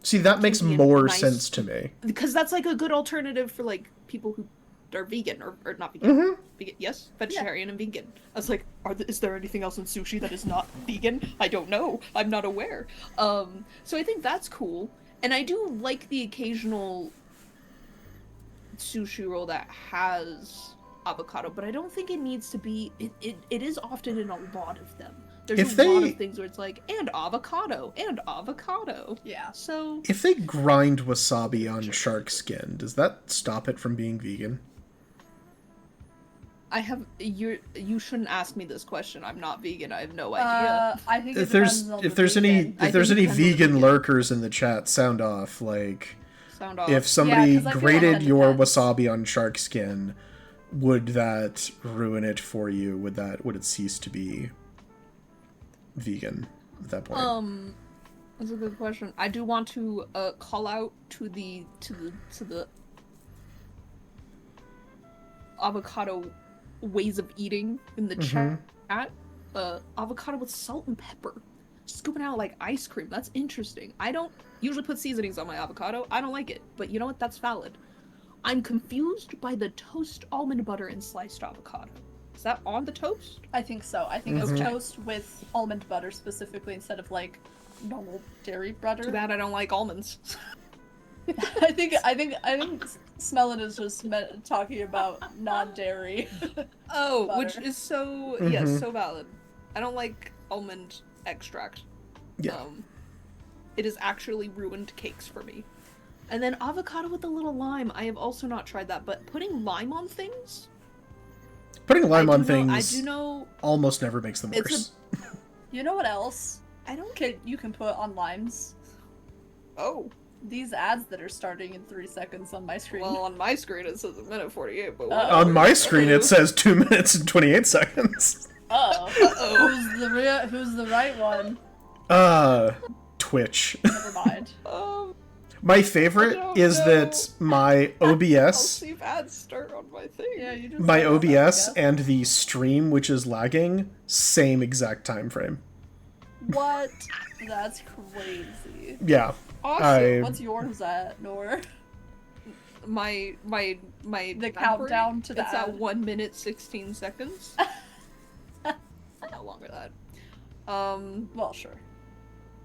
see, that makes more sense to me. Because that's like a good alternative for like people who are vegan or not vegan. Vegan, yes, vegetarian and vegan. I was like, is there anything else in sushi that is not vegan? I don't know. I'm not aware. So I think that's cool, and I do like the occasional sushi roll that has avocado, but I don't think it needs to be. It is often in a lot of them. There's a lot of things where it's like, and avocado. Yeah. So if they grind wasabi on shark skin, does that stop it from being vegan? You shouldn't ask me this question. I'm not vegan. I have no idea. I think if there's any vegan lurkers in the chat, sound off. Like, if somebody grated your wasabi on shark skin, would that ruin it for you? Would it cease to be vegan at that point? That's a good question. I do want to call out to the avocado ways of eating in the chat. Avocado with salt and pepper, scooping out like ice cream. That's interesting. I don't usually put seasonings on my avocado. I don't like it, but you know what? That's valid. I'm confused by the toast almond butter and sliced avocado. Is that on the toast? I think so. I think it's toast with almond butter specifically instead of like normal dairy butter. Too bad I don't like almonds. I think Smellin is just talking about non-dairy. Oh, butter. Which is so yes, so valid. I don't like almond extract. Yeah. It has actually ruined cakes for me. And then avocado with a little lime. I have also not tried that, but putting lime on things? Putting lime on things I do know almost never makes them worse. You know what else? You can put on limes. Oh. These ads that are starting in 3 seconds on my screen. Well, on my screen it says 1:48, but on my screen it says 2 minutes and 28 seconds. Who's the right one? Twitch. Never mind. My favorite is that my OBS. I'll see if ads start on my thing. Yeah, you just my OBS and the stream, which is lagging, same exact time frame. What? That's crazy. Yeah. Awesome. What's yours at, Nor? My the countdown to it's at 1 minute 16 seconds. No longer that. Well, sure.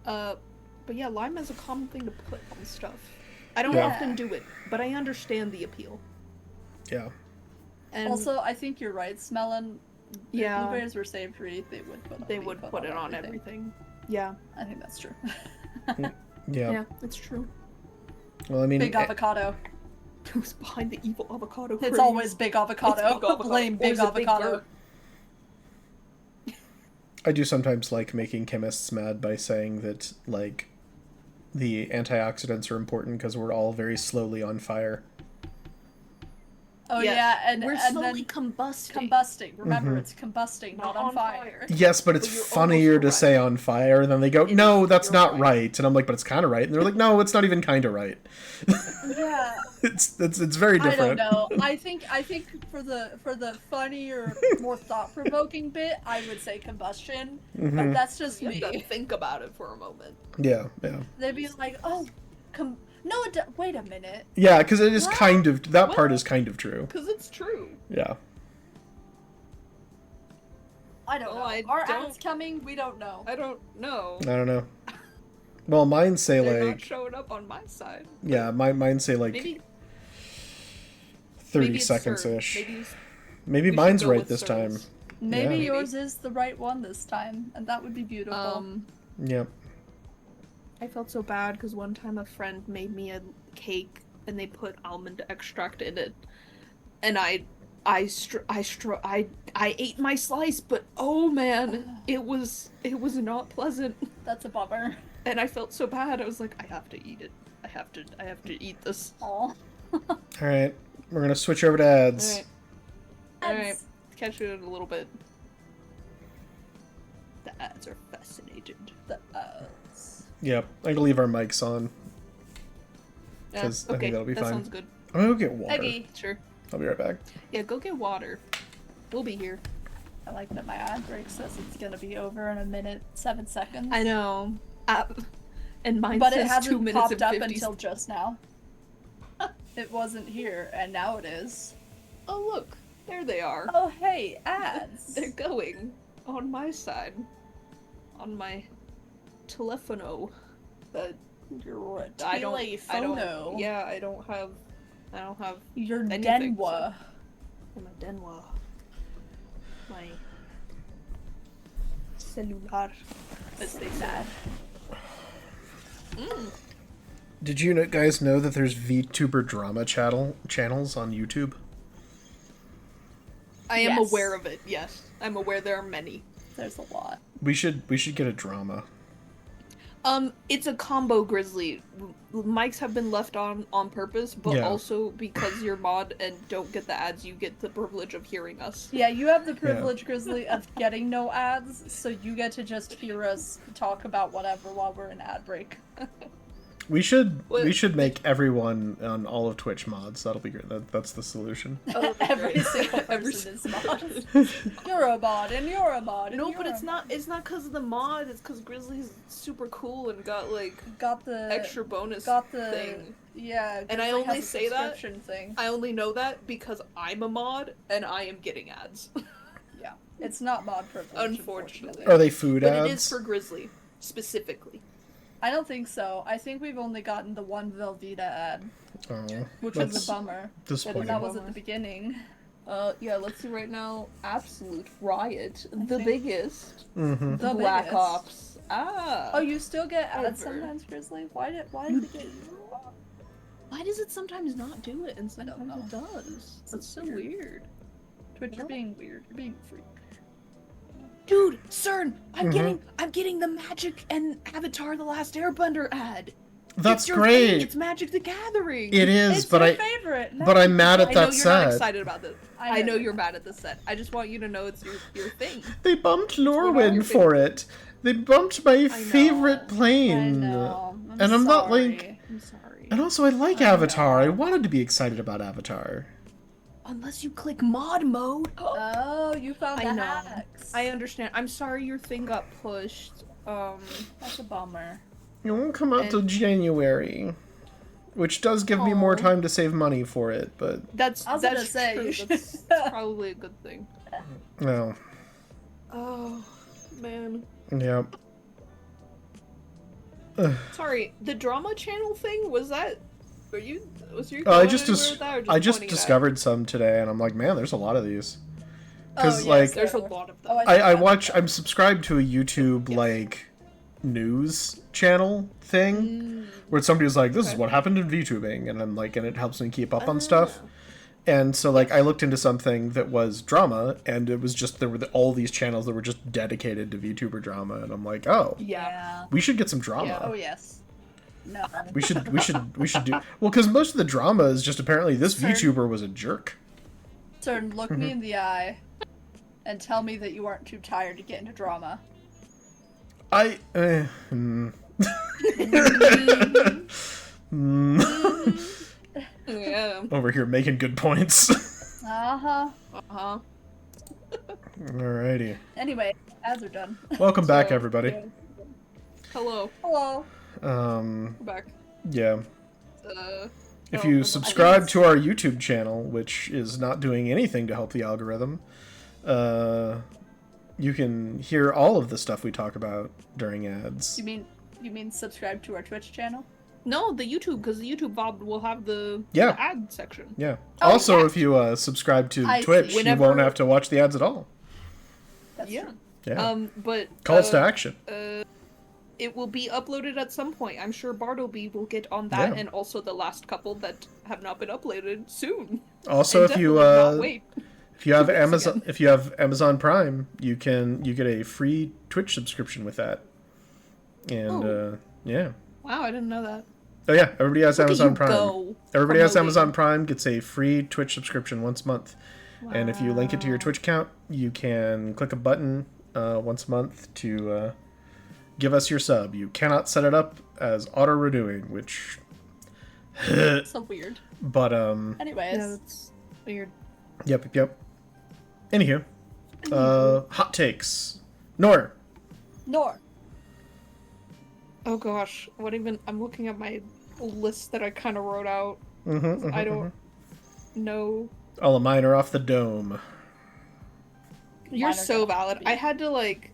But yeah, lime is a common thing to put on stuff. I don't often do it, but I understand the appeal. Yeah. And also, I think you're right, Smellin. Yeah. If blueberries were savory, they would put it on everything. Yeah. I think that's true. Yeah, it's true. Well, I mean, big avocado. Who's behind the evil avocado craze? It's always big avocado. Blame big avocado. I do sometimes like making chemists mad by saying that, like, the antioxidants are important because we're all very slowly on fire. Oh Yes. yeah, and we're and slowly then combusting. Remember, it's combusting, not on fire. Yes, but it's But you're funnier almost to say right. on fire, and then they go, It no, is, that's you're not right. right. And I'm like, but it's kind of right. And they're like, no, it's not even kind of right. Yeah. It's very different. I don't know. I think for the funnier, more thought-provoking bit, I would say combustion, but that's just You have me. to think about it for a moment. Yeah. They'd be like, "Oh, no, wait a minute." Yeah, because it is What? kind of, that part What? is kind of true. Because it's true. Yeah. I don't know. Are ads coming? We don't know. I don't know. I don't know. Well, mine say They're not like, showing up on my side. yeah, mine say like Maybe 30 it's seconds-ish. Cern. Maybe we mine's should go right with this Cern's. time. Maybe Yeah. yours is the right one this time, and that would be beautiful. Yep. I felt so bad because one time a friend made me a cake and they put almond extract in it, and I ate my slice, but oh man, it was not pleasant, That's a bummer. and I felt so bad. I was like, I have to eat it. I have to eat this. Aw. Alright, we're gonna switch over to ads. Alright. Catch you in a little bit. The ads are fascinated. The ads. Yep, I'm gonna leave our mics on. Yeah, 'Cause I think okay, that'll be that fine. sounds good. I'm gonna go get water. Eggy. Sure. I'll be right back. Yeah, go get water. We'll be here. I like that my ad break says it's gonna be over in a minute 7 seconds. I know. And mine But says it 2 hasn't minutes popped and up 50 until just now. It wasn't here, and now it is. Oh look, there they are. Oh hey, ads. They're going on my side, on my telephono. But Your I don't. telephono. Yeah, I don't have. Your anything, denwa. Oh, my denwa. My cellular. As they say. Did you guys know that there's VTuber drama channels on YouTube? I am Yes. aware of it. Yes, I'm aware there are many. There's a lot. We should get a drama. It's a combo grizzly. Mics have been left on purpose, but Yeah. also because you're mod and don't get the ads, you get the privilege of hearing us. Yeah, you have the privilege, Grizzly, of getting no ads, so you get to just hear us talk about whatever while we're in ad break. We should What- make everyone on all of Twitch mods. That'll be great. That's the solution. Every single Every person is mod. You're a mod, and you're a mod, and No, you're but it's a not. It's not because of the mod. It's because Grizzly's super cool and got like got the extra bonus thing. thing. Yeah, And I Grizzly only has a say that- subscription thing. I only know that because I'm a mod and I am getting ads. Yeah, it's not mod privilege. Unfortunately. Are they food But ads? it is for Grizzly specifically. I don't think so. I think we've only gotten the one Velveeta ad, Oh, which that's was a bummer. disappointing. That was at the beginning. Yeah, let's see right now. Absolute Riot, I the think- biggest. Mm-hmm. The Black biggest. Ops. Ah. Oh, you still get ads Over. sometimes, Grizzly? Why did it get? Why does it sometimes not do it and don't sometimes know. it does? It's That's so weird. weird. Twitch, you're being weird. You're being a freak. Dude, Cern, I'm Mhm. getting the Magic and Avatar: The Last Airbender ad. That's It's your great. thing, It's Magic the Gathering. It is, It's but your I favorite. but I'm mad at I know that you're not set. excited about this. I know you're you're mad at the set. I just want you to know it's your thing. They bumped one of Lorwyn your for it. They bumped my favorite I plane. know. And I'm not sorry. like. I'm sorry. And also, I like I Avatar. know. I wanted to be excited about Avatar. Unless you click mod mode. Oh, you found I the know. hacks. I understand. I'm sorry your thing got pushed. That's a bummer. It won't come out till And- January, which does give me more Aw. time to save money for it. But That's I was gonna that's say, true. you should- That's probably a good thing. no, Oh man. yeah. Sorry, the drama channel thing was that? Was you? I going just anywhere with that, or I just pointing it out? discovered some today, and I'm like, man, there's a lot of these. Oh, Because yes, like There's a there were. lot of them. Oh, I see watch. that. I'm subscribed to a YouTube Yes. like news channel thing where somebody's like, "This is Okay. what happened in VTubing," and I'm like, and it helps me keep up on stuff. And so like I looked into something that was drama, and it was just there were all these channels that were just dedicated to VTuber drama, and I'm like, oh, Yeah. we should get some drama. Yeah. Oh yes. No. We should do well because most of the drama is just apparently this Sure. VTuber was a jerk. Cern, look me in the eye and tell me that you aren't too tired to get into drama. Yeah. Over here making good points. Uh-huh. Uh-huh. Alrighty. Anyway, ads are done. Welcome back, So, everybody. yeah. Hello. Hello. We're back. Yeah. If Oh, you subscribe to our YouTube channel, which is not doing anything to help the algorithm, you can hear all of the stuff we talk about during ads. You mean subscribe to our Twitch channel? No, the YouTube, because the YouTube VOD will have the ad section. Yeah. Oh, also, yeah. if you subscribe to I Twitch, see. you won't have to watch the ads at all. That's Yeah. true. Yeah. But Calls to action. it will be uploaded at some point. I'm sure Bartleby will get on that, Yeah. and also the last couple that have not been uploaded soon. Also, And if you definitely not wait. if you have 2 weeks Amazon again. if you have Amazon Prime, you get a free Twitch subscription with that. And yeah. Wow, I didn't know that. Oh yeah, everybody has Look at Amazon you Prime. go, Everybody has promoting. Amazon Prime, gets a free Twitch subscription once a month. And if you link it to your Twitch account, you can click a button once a month to give us your sub. You cannot set it up as auto-renewing, which... So weird. But, Anyways. Yeah, that's weird. Yep. Anywho. Hot takes. Nor. Oh gosh, what even? I'm looking at my list that I kind of wrote out. I don't know. All of mine are off the dome. You're Mine are so gonna valid. be- I had to like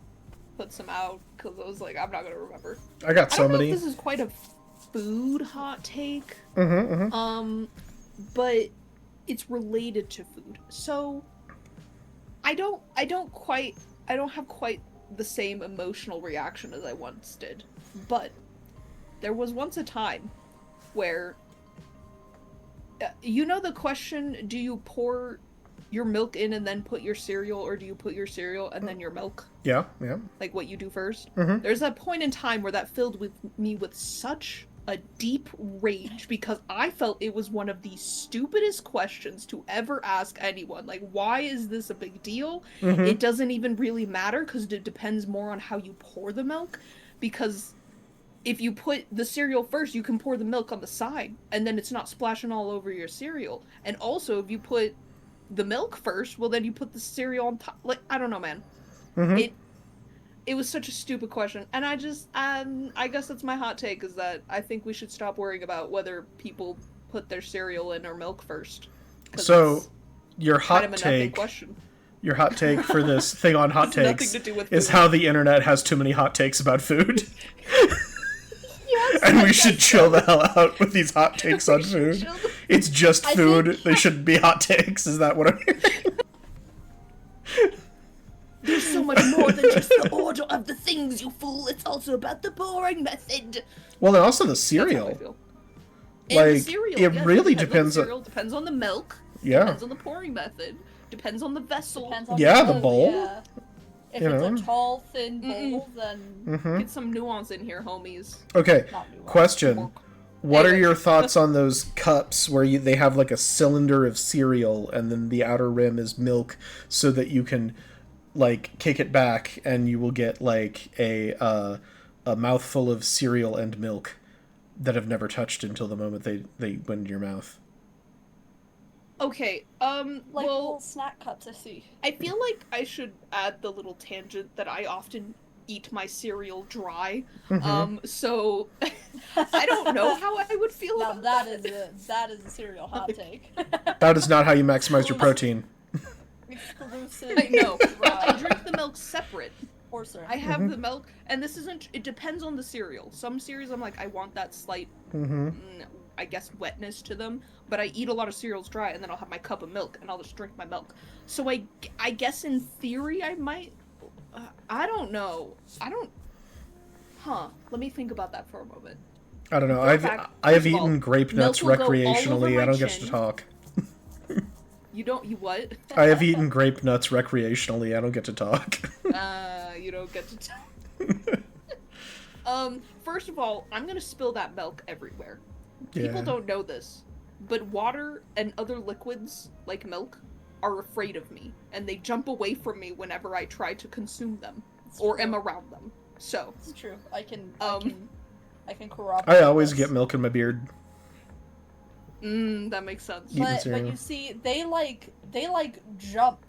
put some out because I was like, I'm not gonna remember. I got I so don't know many. if this is quite a food hot take. Mm-hmm. But it's related to food. So I don't have quite the same emotional reaction as I once did. But there was once a time where you know the question, do you pour your milk in and then put your cereal, or do you put your cereal and then your milk? Yeah. Like what you do first? Mhm. There's a point in time where that filled me with such a deep rage because I felt it was one of the stupidest questions to ever ask anyone. Like, why is this a big deal? Mhm. It doesn't even really matter because it depends more on how you pour the milk. Because if you put the cereal first, you can pour the milk on the side, and then it's not splashing all over your cereal. And also, if you put the milk first, well, then you put the cereal on top. Like, I don't know, man. Mhm. It was such a stupid question, and I guess that's my hot take, is that I think we should stop worrying about whether people put their cereal in or milk first. 'Cause So, it's your kind hot of a nothing take. question. Your hot take for this thing on hot It's nothing takes to do with is food. how the internet has too many hot takes about food. Yes, And I we guess should chill the hell out with these hot takes on food. chill the- It's just I food. think- They shouldn't be hot takes. Is that what I'm hearing? There's so much more than just the order of the things, you fool. It's also about the pouring method. Well, and also the That's how I cereal. feel. Like, And the cereal, it yes, really on the depends on- cereal, depends on the milk. Yeah. Depends on the pouring method. Depends on the vessel. Depends on Yeah, the bowl. Yeah. If You it's know? a tall, thin bowl, then Hmm. Get some nuance in here, homies. Okay, not nuanced. question. What are Anyway. your thoughts on those cups where they have like a cylinder of cereal and then the outer rim is milk so that you can like kick it back and you will get like a mouthful of cereal and milk that have never touched until the moment they went into your mouth? Okay, Like well, little snack cups, I see. I feel like I should add the little tangent that I often eat my cereal dry. So I don't know how I would feel Now about that is a cereal hot take. That is not how you maximize your protein. Exclusive. I know. I drink the milk separate. Or syrup. I have the milk, and this isn't. It depends on the cereal. Some cereals, I'm like, I want that slight, I guess, wetness to them. But I eat a lot of cereals dry, and then I'll have my cup of milk, and I'll just drink my milk. So I guess in theory, I might. I don't know. Let me think about that for a moment. I don't know. For a fact, I have first of all, eaten grape milk nuts will go all over recreationally. my I don't get to chin. talk. You what? I have eaten grape nuts recreationally. I don't get to talk. You don't get to first of all, I'm gonna spill that milk everywhere. People Yeah. don't know this, but water and other liquids, like milk, are afraid of me, and they jump away from me whenever I try to consume them am around them. So it's true. I can corroborate. I always get milk in my beard. That makes sense. But you see, they jump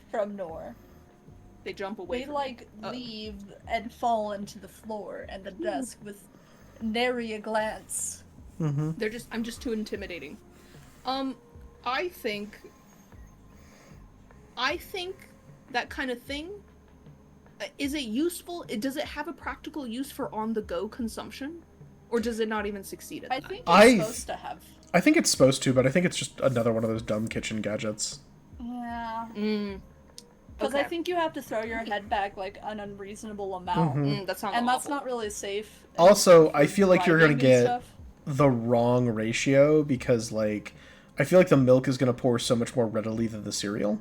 from Nor. They jump away. They leave and fall into the floor and the desk with nary a glance. Mm-hmm. I'm just too intimidating. I think that kind of thing, is it useful? Does it have a practical use for on-the-go consumption? Or does it not even succeed at that? I think it's supposed to have. I think it's supposed to, but I think it's just another one of those dumb kitchen gadgets. Yeah. Because Okay. I think you have to throw your head back, like, an unreasonable amount. That sounds And that's awful. not really safe. Also, I feel like you're gonna grinding and get stuff. the wrong ratio because, like, I feel like the milk is gonna pour so much more readily than the cereal.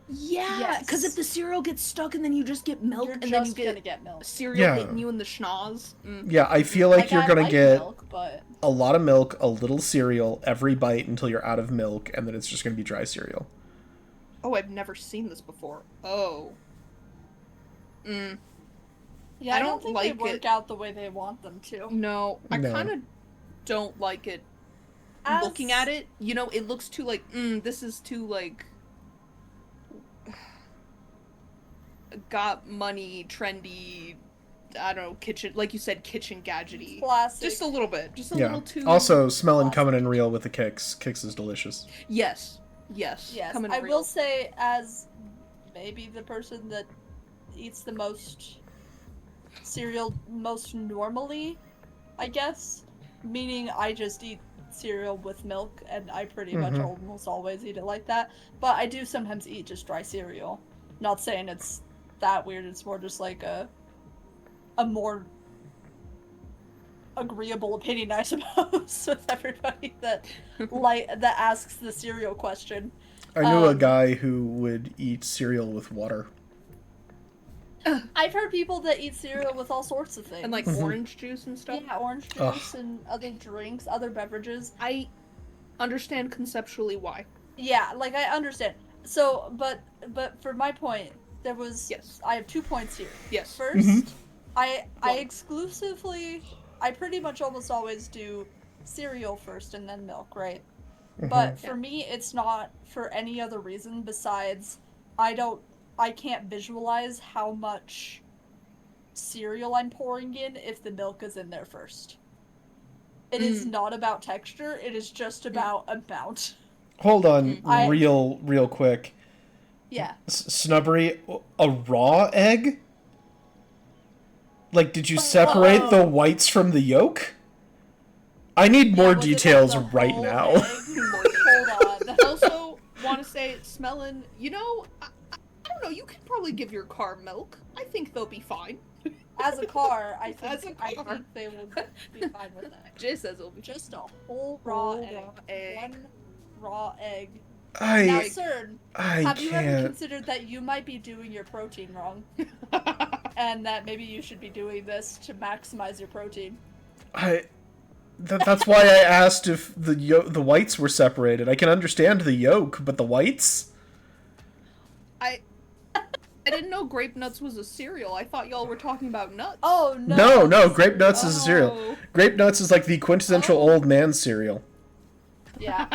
Yeah, because if the cereal gets stuck and then you just get milk, You're and just then you gonna get milk. cereal hitting you in the schnoz. Yeah, I feel like you're I gonna like get milk, but... a lot of milk, a little cereal, every bite until you're out of milk, and then it's just gonna be dry cereal. Oh, I've never seen this before. Oh. Yeah, I don't think like they work out the way they want them to. No, I No. kind of don't like it. Looking at it, it looks too, like, this is too, like, got money, trendy, I don't know, kitchen, like you said, kitchen gadgety. Classic. Just a little bit. Just a Yeah. little too... Also, smelling Classic. coming in real with the Kix. Kix is delicious. Yes. Yes, Coming I real. will say, as maybe the person that eats the most cereal most normally, I guess, meaning I just eat cereal with milk, and I pretty much almost always eat it like that, but I do sometimes eat just dry cereal. Not saying it's that weird, it's more just like a more agreeable opinion, I suppose, with everybody that that asks the cereal question. I knew a guy who would eat cereal with water. I've heard people that eat cereal with all sorts of things. And, like, orange juice and stuff. Yeah, orange juice and other drinks, other beverages. I understand conceptually why. Yeah, like, I understand. So, but for my point, there was... Yes. I have 2 points here. Yes. First, I pretty much almost always do cereal first and then milk, right? But for me, it's not for any other reason besides I can't visualize how much cereal I'm pouring in if the milk is in there first. It is not about texture, it is just about amount. Hold on, real quick. Yeah. Snubbery, a raw egg? Like, did you separate the whites from the yolk? I need more details right now. Hold on. Also, want to say, Smellin', I don't know, you can probably give your car milk. I think they'll be fine. As a car, I think they will be fine with that. Jay says it'll be Just a whole raw egg. One raw egg. Now, I Cern, can't. have you ever considered that you might be doing your protein wrong? And that maybe you should be doing this to maximize your protein? That's why I asked if the whites were separated. I can understand the yolk, but the whites? I didn't know grape nuts was a cereal. I thought y'all were talking about nuts. Oh, no. No, grape nuts is a cereal. Grape nuts is like the quintessential old man cereal. Yeah.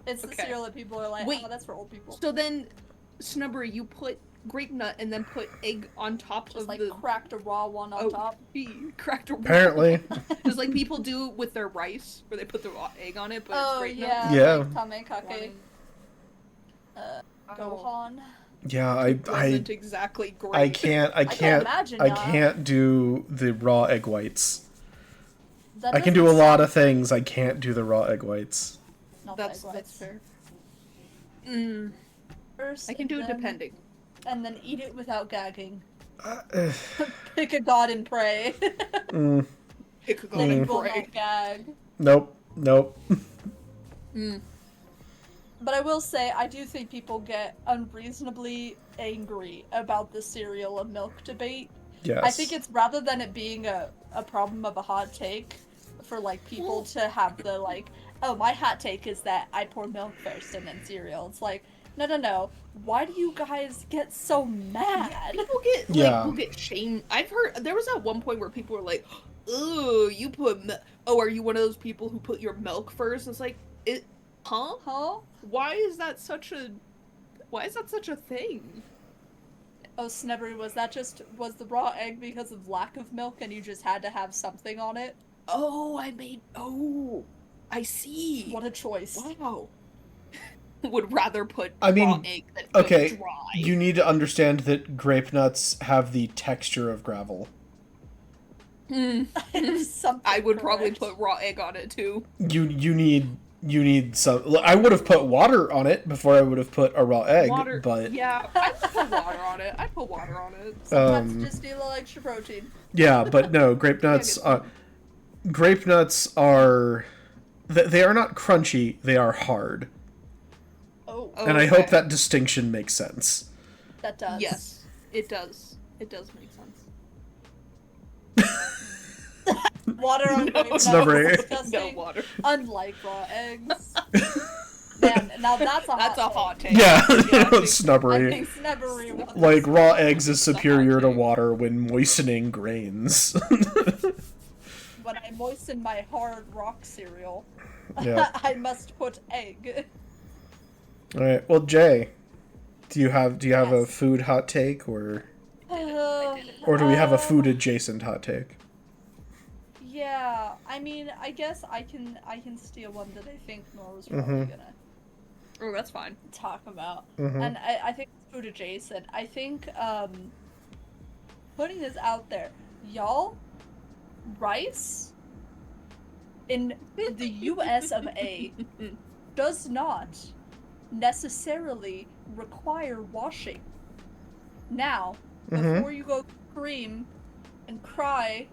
It's the cereal that people are like, wait, oh, that's for old people. So then, Snubbery, you put grape nut and then put egg on top Just of like the... cracked a raw one on top. Cracked a raw Apparently. Just like people do with their rice, where they put the raw egg on it, but it's grape yeah. nuts. Yeah. Like tamekake. Gohan. Yeah, It wasn't exactly great. I can't do the raw egg whites. That I can do a lot of things. I can't do the raw egg whites. That's fair. First, I can do it depending. And then eat it without gagging. Pick a god and pray. Pick a god Then and it will pray. not gag. Nope. But I will say, I do think people get unreasonably angry about the cereal and milk debate. Yes. I think it's rather than it being a problem of a hot take for, like, people to have the, like, oh, my hot take is that I pour milk first and then cereal. It's like, No. Why do you guys get so mad? People get, like, will get shamed. I've heard, there was at one point where people were like, "Ooh, you put, are you one of those people who put your milk first?" It's like, huh? Why is that such a thing? Oh, Snebbery, was the raw egg because of lack of milk and you just had to have something on it? Oh, I see. What a choice. Wow. Would rather put raw egg than dry. You need to understand that grape nuts have the texture of gravel. I would probably put raw egg on it too. You need some. I would have put water on it before I would have put a raw egg. But yeah, I'd put water on it. Sometimes just need a little extra protein. Yeah, but no, grape nuts. Grape nuts are. They are not crunchy. They are hard. Oh. And I hope that distinction makes sense. That does. Yes, it does. It does make sense. Water on grape nuts. No water. Unlike raw eggs. Man, now that's a hot take. Yeah, snubbery. I think snubbery was... Like, raw eggs is superior to water when moistening grains. When I moisten my hard rock cereal, yeah. I must put egg. Alright, well, Jay, do you have a food hot take, or do we have a food adjacent hot take? Yeah, I mean, I guess I can steal one that I think Nora was probably gonna. Oh, that's fine. Talk about, and I think it's food adjacent. I think putting this out there, y'all, rice in the U.S. of A. does not necessarily require washing. Now, before you go scream and cry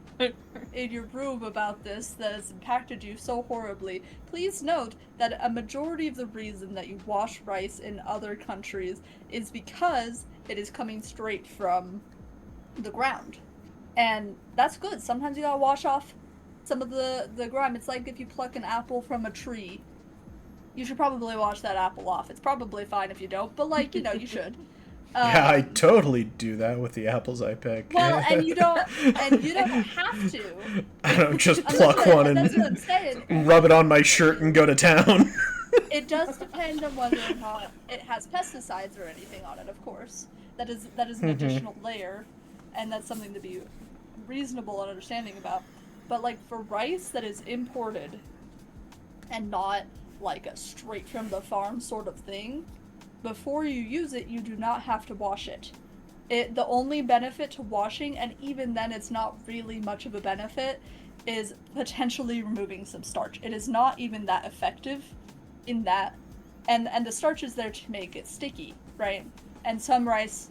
in your room about this that has impacted you so horribly, please note that a majority of the reason that you wash rice in other countries is because it is coming straight from the ground. And that's good. Sometimes you gotta wash off some of the grime. It's like if you pluck an apple from a tree. You should probably wash that apple off. It's probably fine if you don't, but, like, you should. Yeah, I totally do that with the apples I pick. Well, and you don't have to. I don't just pluck one and rub it on my shirt and go to town. It does depend on whether or not it has pesticides or anything on it, of course. That is an additional layer, and that's something to be reasonable and understanding about. But, like, for rice that is imported and not like a straight from the farm sort of thing, before you use it, you do not have to wash it. The only benefit to washing, and even then it's not really much of a benefit, is potentially removing some starch. It is not even that effective in that, and the starch is there to make it sticky, right? And some rice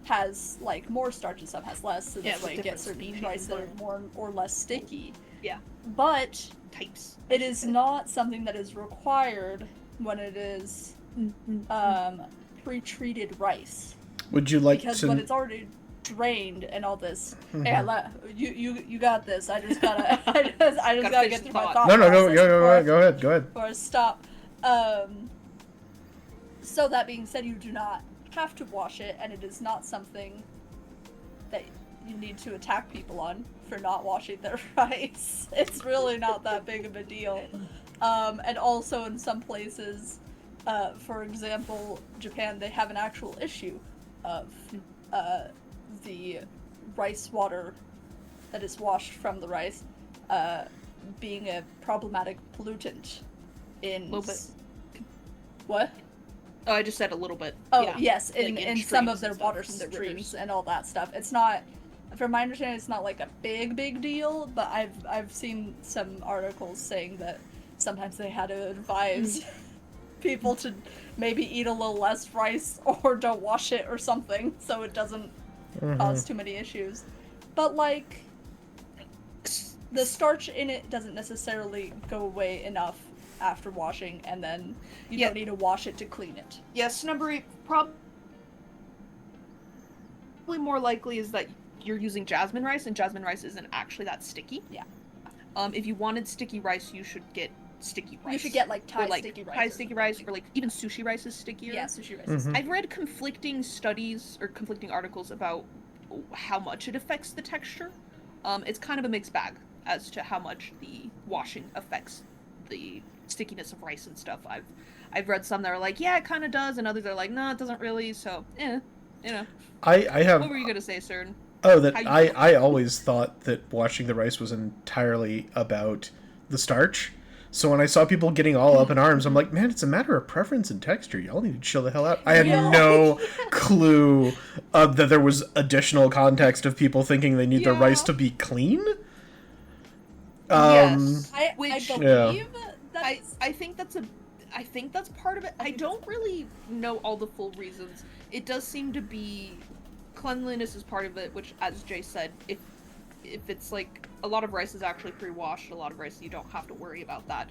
has, like, more starch and some has less, so this way you get certain rice that are more or less sticky. Yeah. But types. It is not something that is required when it is pre-treated rice. Would you like because to? When it's already drained and all this. Yeah, you got this. I just gotta gotta get through my thought. No, go ahead. Or stop. So that being said, you do not have to wash it, and it is not something that you need to attack people on for not washing their rice. It's really not that big of a deal. And also in some places, for example, Japan, they have an actual issue of the rice water that is washed from the rice being a problematic pollutant in... A little bit. What? Oh, I just said a little bit. Oh, yeah. Yes, in some of their water streams and all that stuff. It's not... From my understanding, it's not like a big deal, but I've seen some articles saying that sometimes they had to advise people to maybe eat a little less rice or don't wash it or something, so it doesn't cause too many issues. But, like, the starch in it doesn't necessarily go away enough after washing, and then you don't need to wash it to clean it. Yes, Snubbery, probably more likely is that you're using jasmine rice, and jasmine rice isn't actually that sticky. Yeah. If you wanted sticky rice, you should get sticky rice. You should get like Thai or, like, sticky rice. Thai sticky rice, or like even sushi rice is stickier. Yeah, sushi rice is I've read conflicting studies or conflicting articles about how much it affects the texture. It's kind of a mixed bag as to how much the washing affects the stickiness of rice and stuff. I've read some that are like, yeah, it kind of does, and others are like, no, it doesn't really. So, you know. I have. What were you gonna say, Cern? Oh, that I always thought that washing the rice was entirely about the starch. So when I saw people getting all up in arms, I'm like, man, it's a matter of preference and texture. Y'all need to chill the hell out. I had no clue that there was additional context of people thinking they need their rice to be clean. Yes, I believe that. I think that's part of it. I don't really know all the full reasons. It does seem to be cleanliness is part of it, which, as Jay said, if it's like a lot of rice is actually pre-washed, a lot of rice you don't have to worry about that.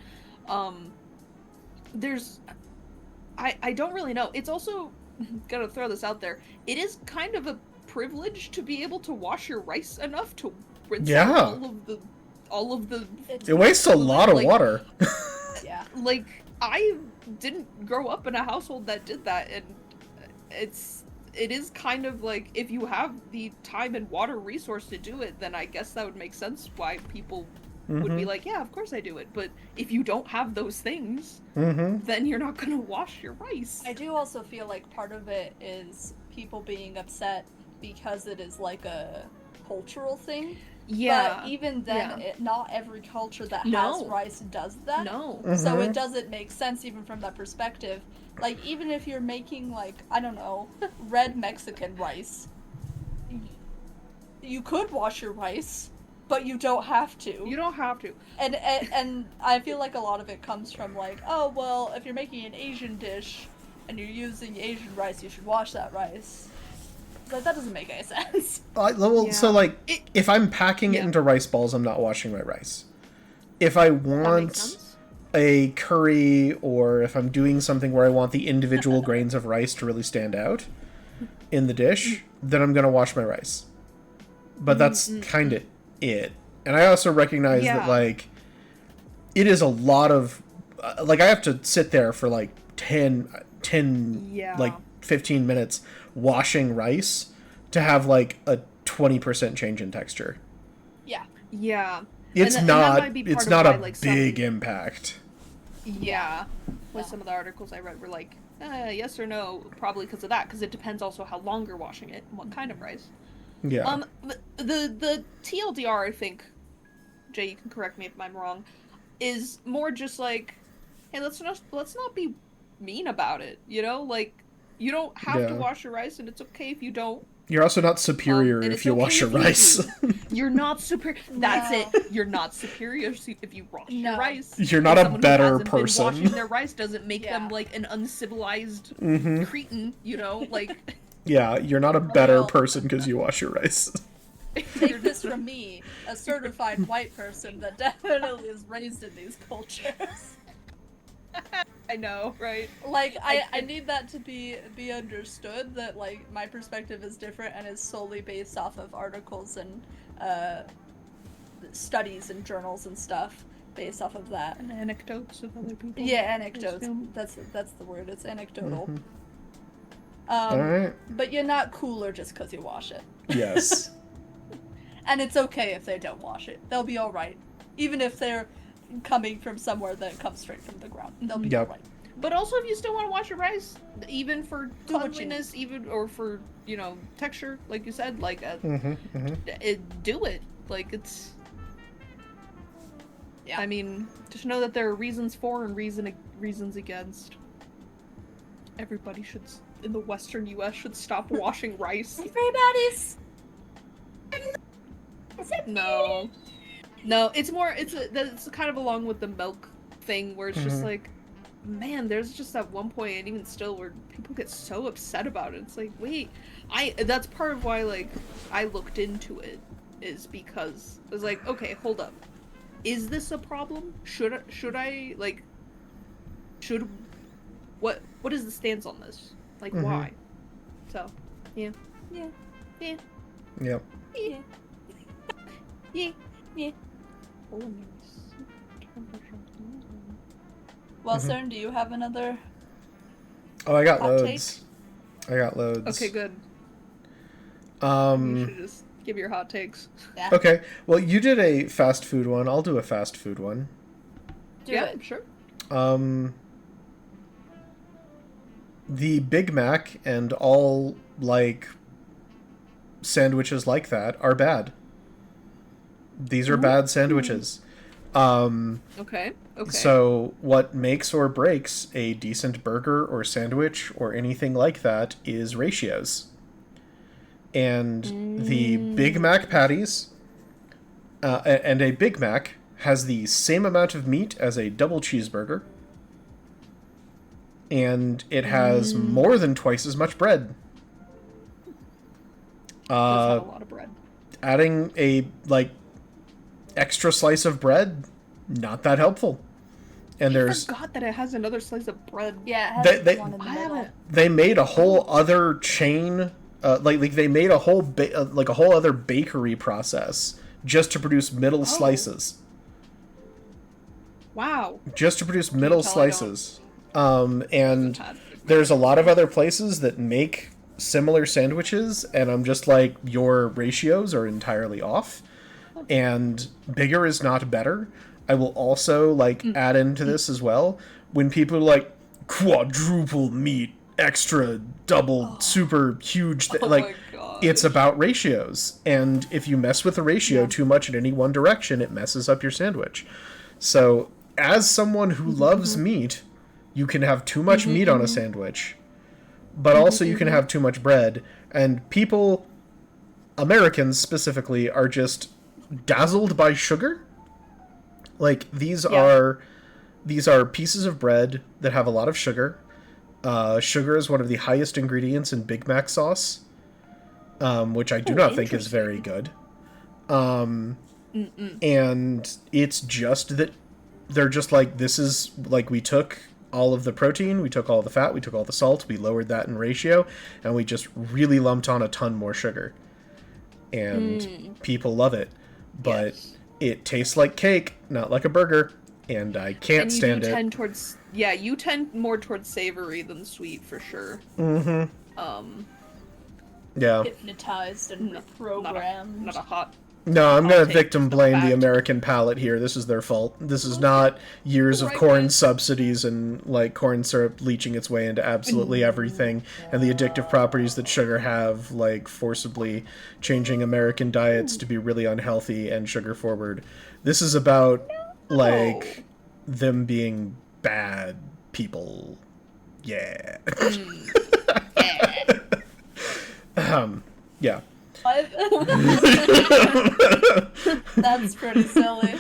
I don't really know. It's also, gotta throw this out there, it is kind of a privilege to be able to wash your rice enough to rinse out all of the it wastes a lot of water. Yeah. Like, I didn't grow up in a household that did that, and it is kind of like, if you have the time and water resource to do it, then I guess that would make sense why people would be like, yeah, of course I do it. But if you don't have those things, then you're not gonna wash your rice. I do also feel like part of it is people being upset because it is like a cultural thing. Yeah. But even then, not every culture that has rice does that. No. So it doesn't make sense even from that perspective. Like, even if you're making, like, I don't know, red Mexican rice, you could wash your rice, but you don't have to. You don't have to. And I feel like a lot of it comes from, like, oh, well, if you're making an Asian dish and you're using Asian rice, you should wash that rice. Like, that doesn't make any sense. So, like, if I'm packing it into rice balls, I'm not washing my rice. If I want a curry, or if I'm doing something where I want the individual grains of rice to really stand out in the dish, then I'm going to wash my rice. But that's kind of it. And I also recognize that, like, it is a lot of... like, I have to sit there for, like, 10 like, 15 minutes washing rice to have, like, a 20% change in texture. Yeah. Yeah. It's not a big impact. Yeah. With some of the articles I read were like, yes or no, probably because of that, because it depends also how long you're washing it and what kind of rice. Yeah. The TLDR, I think, Jay, you can correct me if I'm wrong, is more just like, hey, let's not be mean about it, you know? Like, you don't have to wash your rice, and it's okay if you don't. You're also not superior if you wash your rice. You're not superior. That's it. You're not superior if you wash your rice. You're not a better person. Washing their rice doesn't make them like an uncivilized cretin, you know? Like. Yeah, you're not a better person because you wash your rice. Take this from me, a certified white person that definitely is raised in these cultures. I know, right? Like, I need that to be understood, that, like, my perspective is different and is solely based off of articles and studies and journals and stuff based off of that. And anecdotes of other people. Yeah, anecdotes. That's the word. It's anecdotal. Alright. But you're not cooler just because you wash it. Yes. And it's okay if they don't wash it. They'll be alright. Even if they're coming from somewhere that comes straight from the ground. They'll be alright. But also, if you still want to wash your rice, even for cleanliness, or for, you know, texture, like you said, like, do it. Like, it's... Yeah. I mean, just know that there are reasons for and reasons against. Everybody should, in the Western U.S., should stop washing rice. Everybody's... No. No, it's more, it's kind of along with the milk thing, where it's just like, man, there's just that one point, and even still, where people get so upset about it. It's like, wait, that's part of why, like, I looked into it, is because I was like, okay, hold up. Is this a problem? Should I, like, what is the stance on this? Like, why? So, yeah. Yep. Yeah. Well, Cern, do you have another? Oh, I got loads. I got loads. Okay, good. You should just give your hot takes. Yeah. Okay. Well, you did a fast food one. I'll do a fast food one. Do it. Sure. The Big Mac and all, like, sandwiches like that are bad. These are bad sandwiches. Okay. So what makes or breaks a decent burger or sandwich or anything like that is ratios. And the Big Mac patties, and a Big Mac has the same amount of meat as a double cheeseburger, and it has more than twice as much bread. That's not a lot of bread. Adding a, like, extra slice of bread, not that helpful. And I forgot that it has another slice of bread. Yeah, it has one in the middle. They made a whole other chain, like they made a whole like a whole other bakery process just to produce middle slices. Wow. Just to produce middle slices. And there's a lot of other places that make similar sandwiches, and I'm just like, your ratios are entirely off. And bigger is not better. I will also, like, add into this as well. When people are like, quadruple meat, extra, double, super huge, it's about ratios. And if you mess with the ratio too much in any one direction, it messes up your sandwich. So, as someone who loves meat, you can have too much meat on a sandwich, but also you can have too much bread. And people, Americans specifically, are just dazzled by sugar. Like, these are pieces of bread that have a lot of sugar. Sugar is one of the highest ingredients in Big Mac sauce, which I do not think is very good. And it's just that they're just like, this is, like, we took all of the protein, we took all the fat, we took all the salt, we lowered that in ratio, and we just really lumped on a ton more sugar. And people love it. But it tastes like cake, not like a burger, and I can't stand it. You tend more towards savory than sweet, for sure. Yeah. Hypnotized and programmed. Not a hot... No, I'm going to victim blame the American palate here. This is their fault. This is not years of corn subsidies and, like, corn syrup leaching its way into absolutely everything, and the addictive properties that sugar have, like, forcibly changing American diets to be really unhealthy and sugar forward. This is about, like, them being bad people. Yeah. Yeah. That's pretty silly.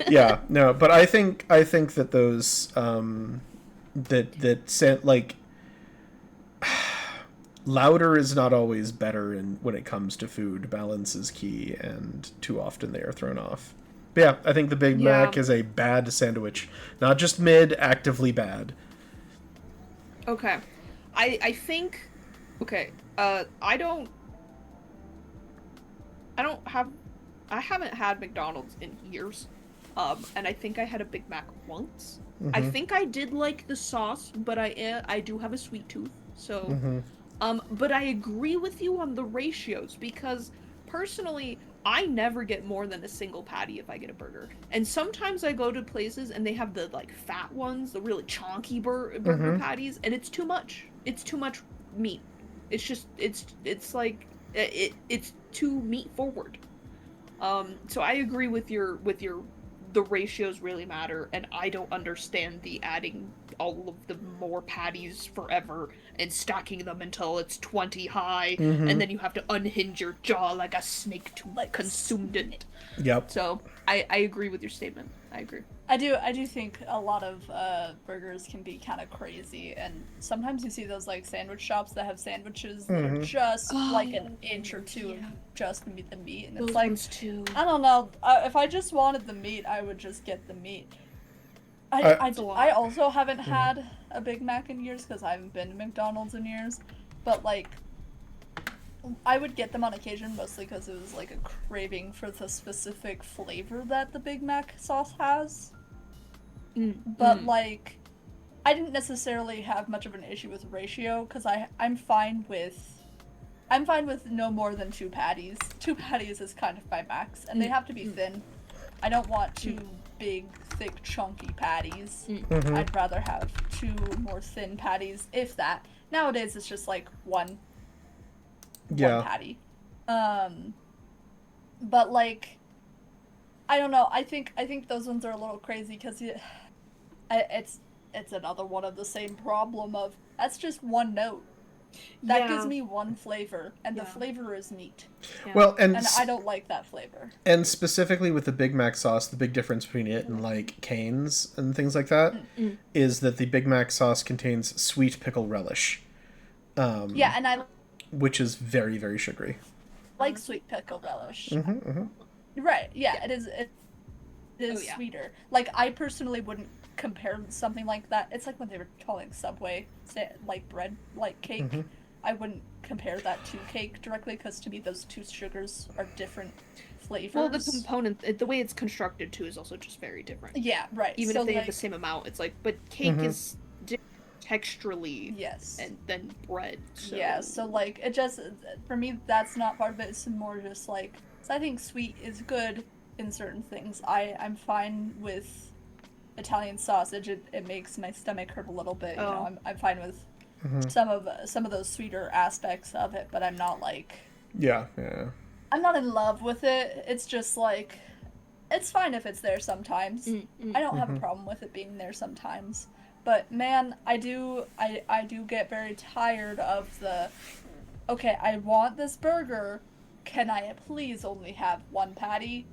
Yeah, no, but I think that those like, louder is not always better when it comes to food. Balance is key, and too often they are thrown off. But yeah, I think the Big Mac is a bad sandwich, not just mid, actively bad. Okay, I think. Okay, I haven't had McDonald's in years, and I think I had a Big Mac once. I think I did like the sauce, but I do have a sweet tooth, so, but I agree with you on the ratios, because personally, I never get more than a single patty if I get a burger, and sometimes I go to places and they have the, like, fat ones, the really chonky burger patties, and it's too much. It's too much meat. It's just, it's too meat forward. So I agree with the ratios really matter, and I don't understand the adding all of the more patties forever and stacking them until it's 20 high, and then you have to unhinge your jaw like a snake to consume it. Yep. So I agree with your statement. I agree. I do think a lot of burgers can be kind of crazy, and sometimes you see those, like, sandwich shops that have sandwiches that are just like an inch or two of just the meat, and it's like, I don't know, if I just wanted the meat, I would just get the meat. I also haven't had a Big Mac in years because I haven't been to McDonald's in years, but, like, I would get them on occasion, mostly because it was, like, a craving for the specific flavor that the Big Mac sauce has. But, like, I didn't necessarily have much of an issue with ratio, because I'm fine with no more than 2 patties. 2 patties is kind of my max, and they have to be thin. I don't want 2 big, thick, chunky patties. I'd rather have 2 more thin patties, if that. Nowadays, it's just like one patty. But like, I don't know. I think those ones are a little crazy because it's another one of the same problem of that's just one note. That gives me one flavor, and the flavor is meat. Yeah. Well, and I don't like that flavor. And specifically with the Big Mac sauce, the big difference between it and like Cane's and things like that is that the Big Mac sauce contains sweet pickle relish. Which is very, very sugary. Like sweet pickle relish. Right? Yeah, it is. It is sweeter. Like, I personally wouldn't compare something like that. It's like when they were calling Subway like bread, like cake. I wouldn't compare that to cake directly, because to me those 2 sugars are different flavors. Well, the component, the way it's constructed too, is also just very different. Yeah, right. Even if they have the same amount, it's like, but cake is texturally and then bread. So. Yeah, so like, it just, for me, that's not part of it. It's more just like, so I think sweet is good in certain things. I'm fine with Italian sausage. It makes my stomach hurt a little bit. You know, I'm fine with some of those sweeter aspects of it, but I'm not like I'm not in love with it. It's just like, it's fine if it's there sometimes. I don't have a problem with it being there sometimes. But man, I do get very tired of the, okay, I want this burger. Can I please only have 1 patty?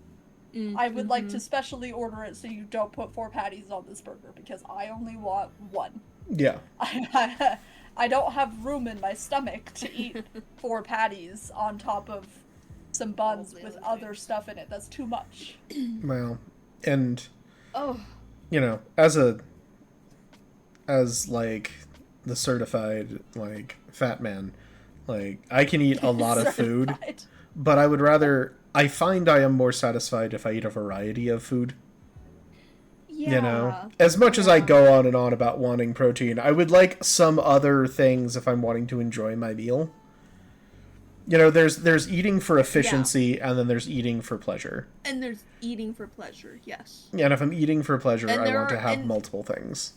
I would like to specially order it so you don't put 4 patties on this burger, because I only want 1. Yeah. I don't have room in my stomach to eat 4 patties on top of some buns with other stuff in it. That's too much. Well, and you know, as like the certified like fat man, like I can eat a lot of food, but I would rather. I find I am more satisfied if I eat a variety of food. Yeah. You know? As much as I go on and on about wanting protein, I would like some other things if I'm wanting to enjoy my meal. You know, there's eating for efficiency, and then there's eating for pleasure. And there's eating for pleasure, yes. Yeah, and if I'm eating for pleasure, I want to have multiple things.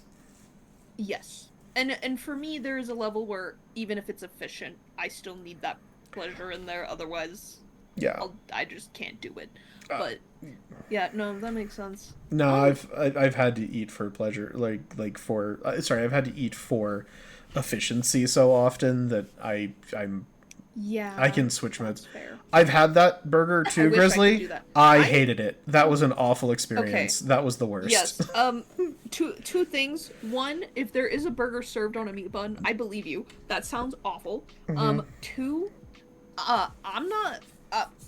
Yes. And for me, there is a level where, even if it's efficient, I still need that pleasure in there, otherwise... Yeah, I just can't do it. But yeah, no, that makes sense. No, I've had to eat for pleasure, I've had to eat for efficiency so often that I can switch modes. I've had that burger too, Grizzly. I hated it. That was an awful experience. Okay. That was the worst. Yes. Two things. One, if there is a burger served on a meat bun, I believe you. That sounds awful. 2, I'm not.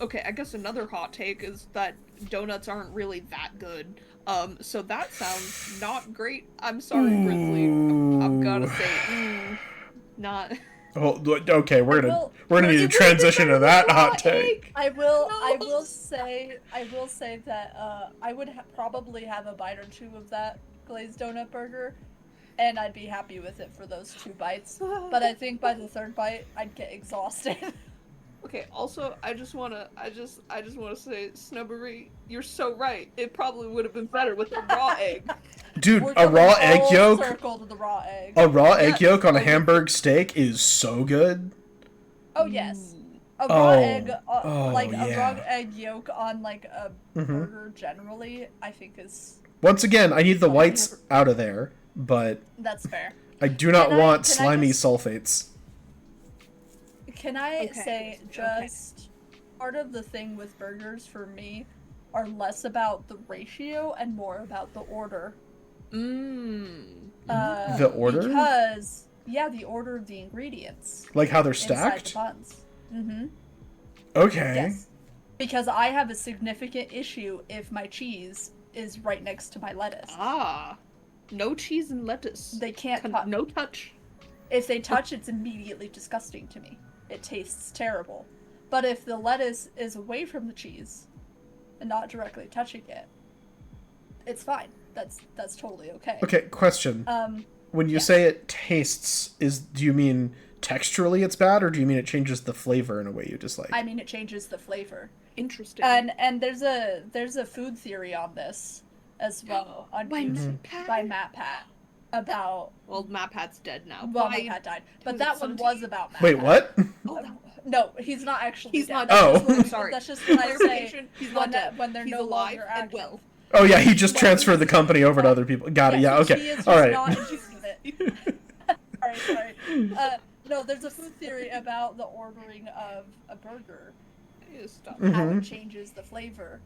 Okay, I guess another hot take is that donuts aren't really that good. So that sounds not great. I'm sorry, Grizzly. I'm gonna say, not. Oh, okay, we're gonna need to transition to that hot take. I will say that I would probably have a bite or 2 of that glazed donut burger, and I'd be happy with it for those 2 bites. But I think by the 3rd bite, I'd get exhausted. Okay, also, I just wanna say, Snubbery, you're so right. It probably would have been better with a raw egg. Dude, a raw egg yolk? Circle to the raw egg. A raw egg yolk on a Hamburg steak is so good. Oh, yes. A raw egg, a raw egg yolk on, like, a burger generally, I think is... Once again, I need the whites out of there, but... That's fair. I do not want slimy sulfates. Can I say part of the thing with burgers for me are less about the ratio and more about the order. The order? Because, the order of the ingredients. Like how they're stacked? Inside the buns. Okay. Yes. Because I have a significant issue if my cheese is right next to my lettuce. No cheese and lettuce. They can't touch. No touch. If they touch, it's immediately disgusting to me. It tastes terrible. But if the lettuce is away from the cheese and not directly touching it, it's fine. That's totally okay. Okay, question. when you say it tastes, do you mean texturally it's bad, or do you mean it changes the flavor in a way you dislike? I mean, it changes the flavor. Interesting. And there's a food theory on this as well on by YouTube by Matt Pat about. Well, Matt Pat's dead now. Well, Matt Pat died, but that one was about Matt. Wait, Pat. What? No, he's not actually. He's dead. not. Oh, I'm sorry. That's just what I say. He's not dead. When they're he's no alive longer and active. well. Oh yeah, he just transferred the company over to other people. Got it. Yeah. So Okay. he is All right. not interested in it. Sorry. No, there's a food theory about the ordering of a burger, how it changes the flavor,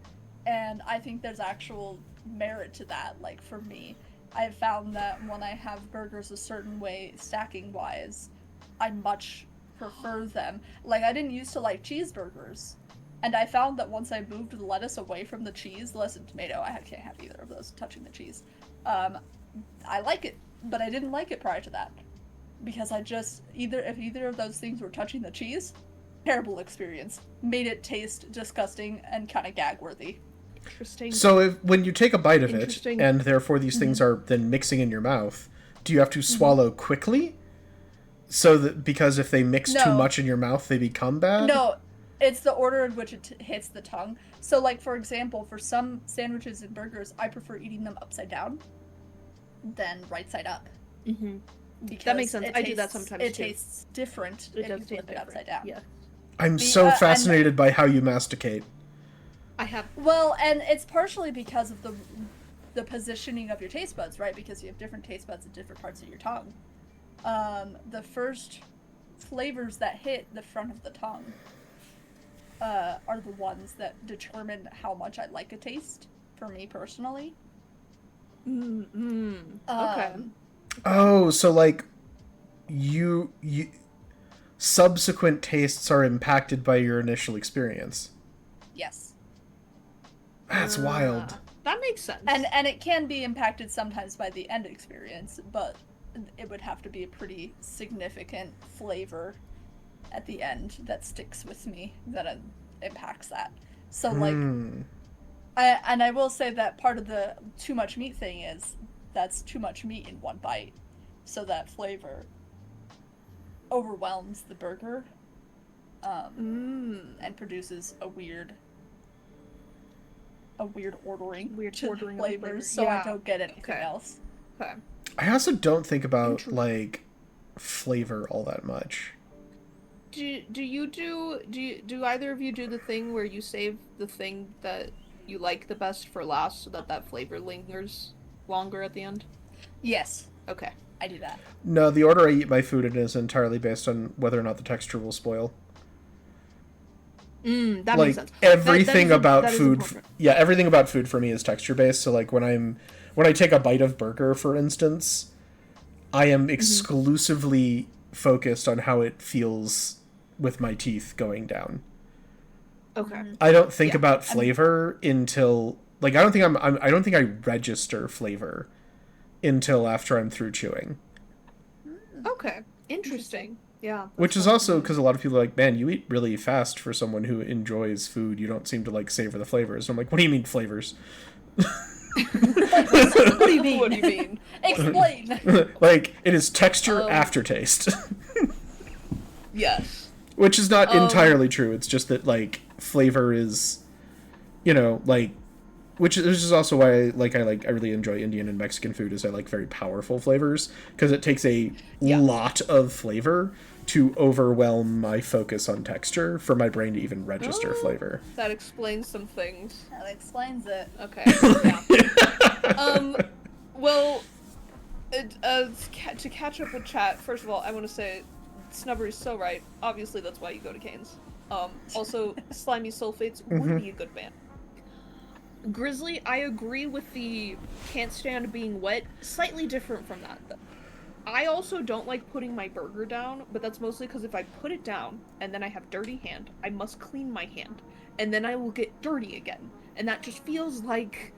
and I think there's actual merit to that. Like for me, I've found that when I have burgers a certain way, stacking wise, I much prefer them. Like I didn't used to like cheeseburgers, and I found that once I moved the lettuce away from the cheese, lettuce and tomato, I can't have either of those touching the cheese. I like it, but I didn't like it prior to that. Because I just, if either of those things were touching the cheese, terrible experience. Made it taste disgusting and kind of gag-worthy. Interesting. So when you take a bite of it, and therefore these things are then mixing in your mouth, do you have to swallow quickly? So that, because if they mix too much in your mouth, they become bad? No, it's the order in which it hits the tongue. So like, for example, for some sandwiches and burgers, I prefer eating them upside down than right side up. Mm-hmm. Because that makes sense. I do that sometimes too. It tastes different if you flip it upside down. Yeah. I'm so fascinated by how you masticate. I have. Well, and it's partially because of the positioning of your taste buds, right? Because you have different taste buds at different parts of your tongue. The first flavors that hit the front of the tongue are the ones that determine how much I like a taste, for me personally. Okay. Oh, so like you subsequent tastes are impacted by your initial experience. Yes. That's wild. That makes sense. And it can be impacted sometimes by the end experience, but it would have to be a pretty significant flavor at the end that sticks with me that impacts that. So like I will say that part of the too much meat thing is that's too much meat in one bite, so that flavor overwhelms the burger and produces a weird ordering to flavors, so I don't get anything else. Okay. I also don't think about like flavor all that much. Do either of you do the thing where you save the thing that you like the best for last so that flavor lingers longer at the end? Yes. Okay. I do that. No, the order I eat my food in is entirely based on whether or not the texture will spoil. That like, makes sense. Everything about food, everything about food for me is texture based. So like when I take a bite of burger, for instance, I am exclusively focused on how it feels with my teeth going down. Okay. I don't think about flavor until like I don't think I register flavor until after I'm through chewing. Okay. Interesting. Yeah. Which is also because a lot of people are like, man, you eat really fast for someone who enjoys food. You don't seem to like savor the flavors. And I'm like, what do you mean flavors? What do you mean? What do you mean? Explain. Like, it is texture aftertaste. Yes. Which is not entirely true. It's just that, like, flavor is, like, which is also why I really enjoy Indian and Mexican food, is I like very powerful flavors, because it takes a lot of flavor to overwhelm my focus on texture for my brain to even register flavor. That explains some things. That explains it. Okay. Yeah. Well, to catch up with chat, first of all, I want to say Snubbery's so right. Obviously, that's why you go to Cane's. Also, Slimy Sulfates would be a good band. Grizzly, I agree with the can't stand being wet. Slightly different from that, though. I also don't like putting my burger down, but that's mostly because if I put it down and then I have dirty hand, I must clean my hand, and then I will get dirty again, and that just feels like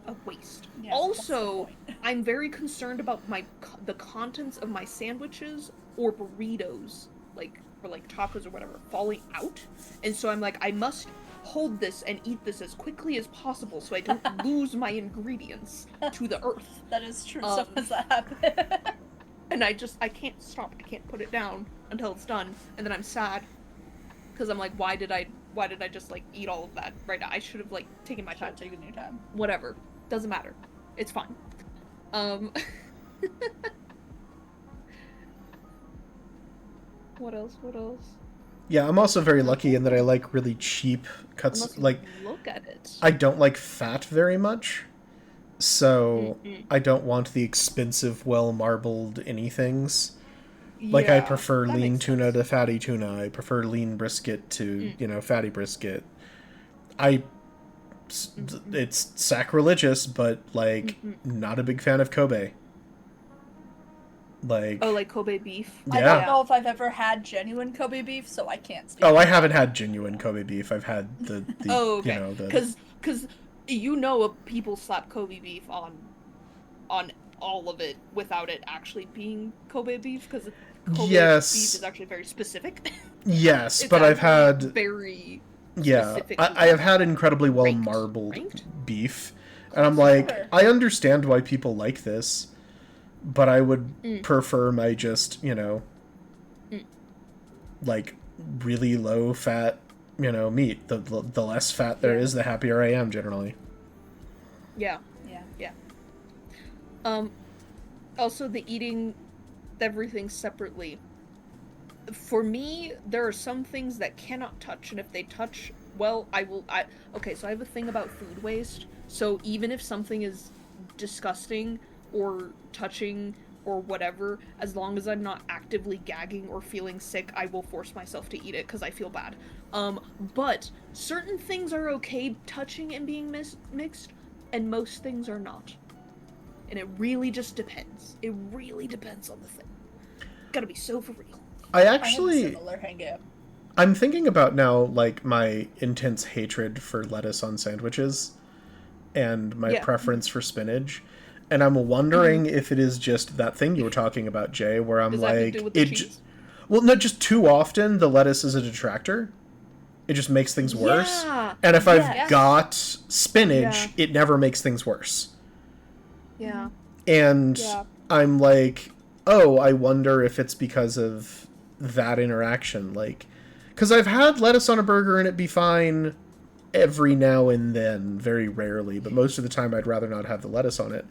a waste. Yeah, also, I'm very concerned about the contents of my sandwiches or burritos, or tacos or whatever, falling out, and so I'm like, I must hold this and eat this as quickly as possible so I don't lose my ingredients to the earth. That is true. Sometimes that happens. And I can't stop. I can't put it down until it's done, and then I'm sad because I'm like, why did I just like eat all of that right now? I should have like taken my time. Taking your time. Whatever, doesn't matter. It's fine. What else? Yeah, I'm also very lucky in that I like really cheap cuts. Unless you like, look at it. I don't like fat very much, so I don't want the expensive, well-marbled anythings. Like, I prefer lean tuna to fatty tuna. I prefer lean brisket to, fatty brisket. It's sacrilegious, but, like, not a big fan of Kobe. Like... Oh, like Kobe beef? Yeah. I don't know if I've ever had genuine Kobe beef, so I can't speak. Oh, I haven't had genuine Kobe beef. I've had the oh, okay. Because people slap Kobe beef on all of it without it actually being Kobe beef, because Kobe beef is actually very specific. Yes, but I've had very I have had incredibly well marbled beef, and I'm like, I understand why people like this, but I would prefer my just like really low fat meat. The less fat there is, the happier I am generally. Yeah. Also, the eating everything separately. For me, there are some things that cannot touch, and if they touch, well, okay, so I have a thing about food waste. So even if something is disgusting or touching or whatever, as long as I'm not actively gagging or feeling sick, I will force myself to eat it because I feel bad. But certain things are okay touching and being mixed, and most things are not. And it really just depends. It really depends on the thing. Gotta be so for real. I actually... I have a similar hang-up. I'm thinking about now, like, my intense hatred for lettuce on sandwiches and my preference for spinach. And I'm wondering if it is just that thing you were talking about, Jay, where I'm like... Well, no, just too often the lettuce is a detractor. It just makes things worse. Yeah. And if I've got spinach, it never makes things worse. Yeah. And I'm like, oh, I wonder if it's because of that interaction. Like, because I've had lettuce on a burger and it'd be fine every now and then, very rarely, but most of the time I'd rather not have the lettuce on it.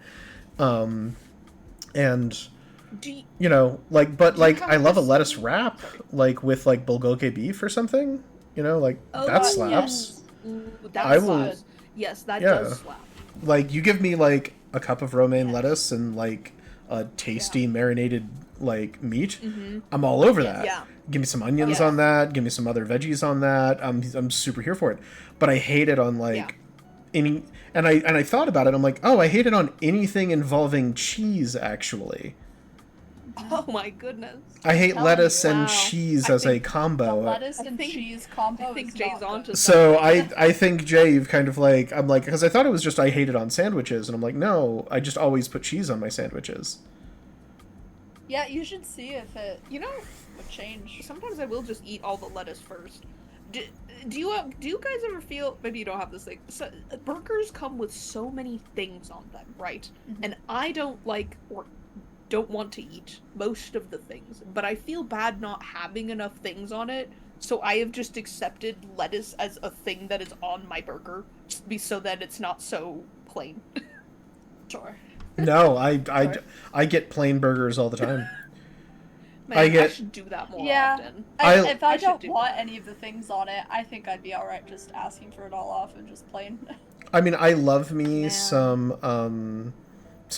And, I love a lettuce wrap, like, with, like, bulgogi beef or something. That slaps. Yes. Ooh, that slaps. Yes, that does slap. Like, you give me, like, a cup of romaine lettuce and, like, a tasty marinated, like, meat, I'm all over that. Yeah. Give me some onions on that, give me some other veggies on that, I'm super here for it. But I hate it on, like, any... And I thought about it, I'm like, oh, I hate it on anything involving cheese, actually. Oh my goodness. I hate lettuce and cheese as a combo. The lettuce and cheese combo. I think Jay's onto something. So I think, Jay, you've kind of like, I'm like, because I thought it was just I hate it on sandwiches, and I'm like, no, I just always put cheese on my sandwiches. Yeah, you should see if it would change. Sometimes I will just eat all the lettuce first. Do you guys ever feel, maybe you don't have this thing, so, burgers come with so many things on them, right? And I don't like or don't want to eat most of the things, but I feel bad not having enough things on it, so I have just accepted lettuce as a thing that is on my burger, so that it's not so plain. Sure. No, I get plain burgers all the time. Man, I should do that more often. If I don't want any of the things on it, I think I'd be alright just asking for it all off and just plain. I mean, I love me some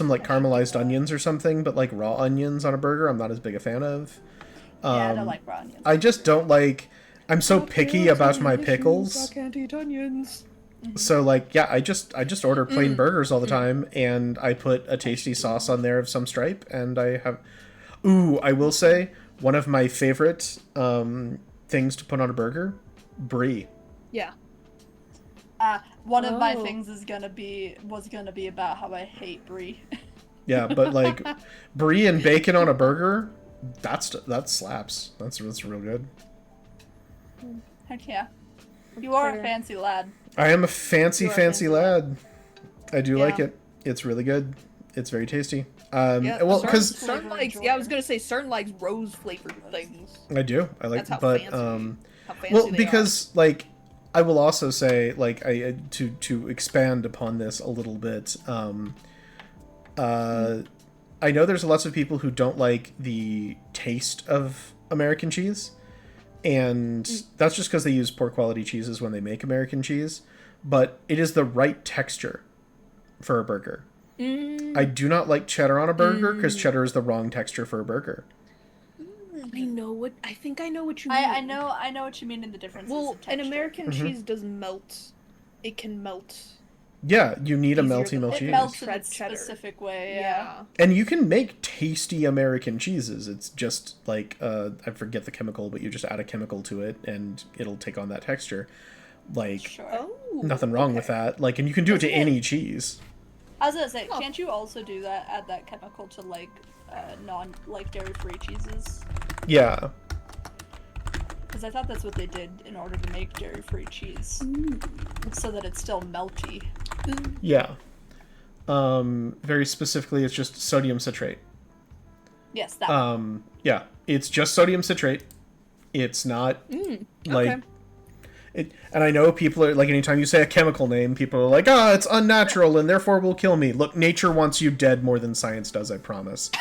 like caramelized onions or something, but like raw onions on a burger, I'm not as big a fan of. I don't like raw onions. I just don't like. I'm so picky about my pickles. I can't eat onions. So like, I just order plain burgers all the time, and I put a tasty sauce on there of some stripe, and I have. Ooh, I will say one of my favorite things to put on a burger, brie. Yeah. One of my things was gonna be about how I hate brie. Yeah, but like brie and bacon on a burger, that slaps. That's real good. Heck yeah. You are a fancy lad. I am a fancy lad. I do like Yeah. it. It's really good. It's very tasty. Yeah, Well, because Cern likes. Yeah, I was gonna say Cern likes rose flavored things. I do. I like, That's how but fancy. How fancy well, they because like I will also say like to expand upon this a little bit. I know there's lots of people who don't like the taste of American cheese, and that's just because they use poor quality cheeses when they make American cheese. But it is the right texture for a burger. I do not like cheddar on a burger because cheddar is the wrong texture for a burger. I think I know what you mean. I know what you mean in the differences. Well, of texture. an American cheese does melt. It can melt. Yeah, you need a Easier melty than melt It cheese. melts in Shred a cheddar. specific way. Yeah. And you can make tasty American cheeses. It's just like, I forget the chemical, but you just add a chemical to it and it'll take on that texture. Like, Sure. Oh. nothing wrong with that. Like, and you can do it to any cheese. I was gonna say, can't you also do that? Add that chemical to like dairy-free cheeses? Yeah. Because I thought that's what they did in order to make dairy-free cheese, so that it's still melty. Yeah. Very specifically, it's just sodium citrate. Yes, that. One. Yeah, it's just sodium citrate. It's not like Okay. it. And I know people are like, anytime you say a chemical name, people are like, "Ah, it's unnatural and therefore will kill me." Look, nature wants you dead more than science does. I promise.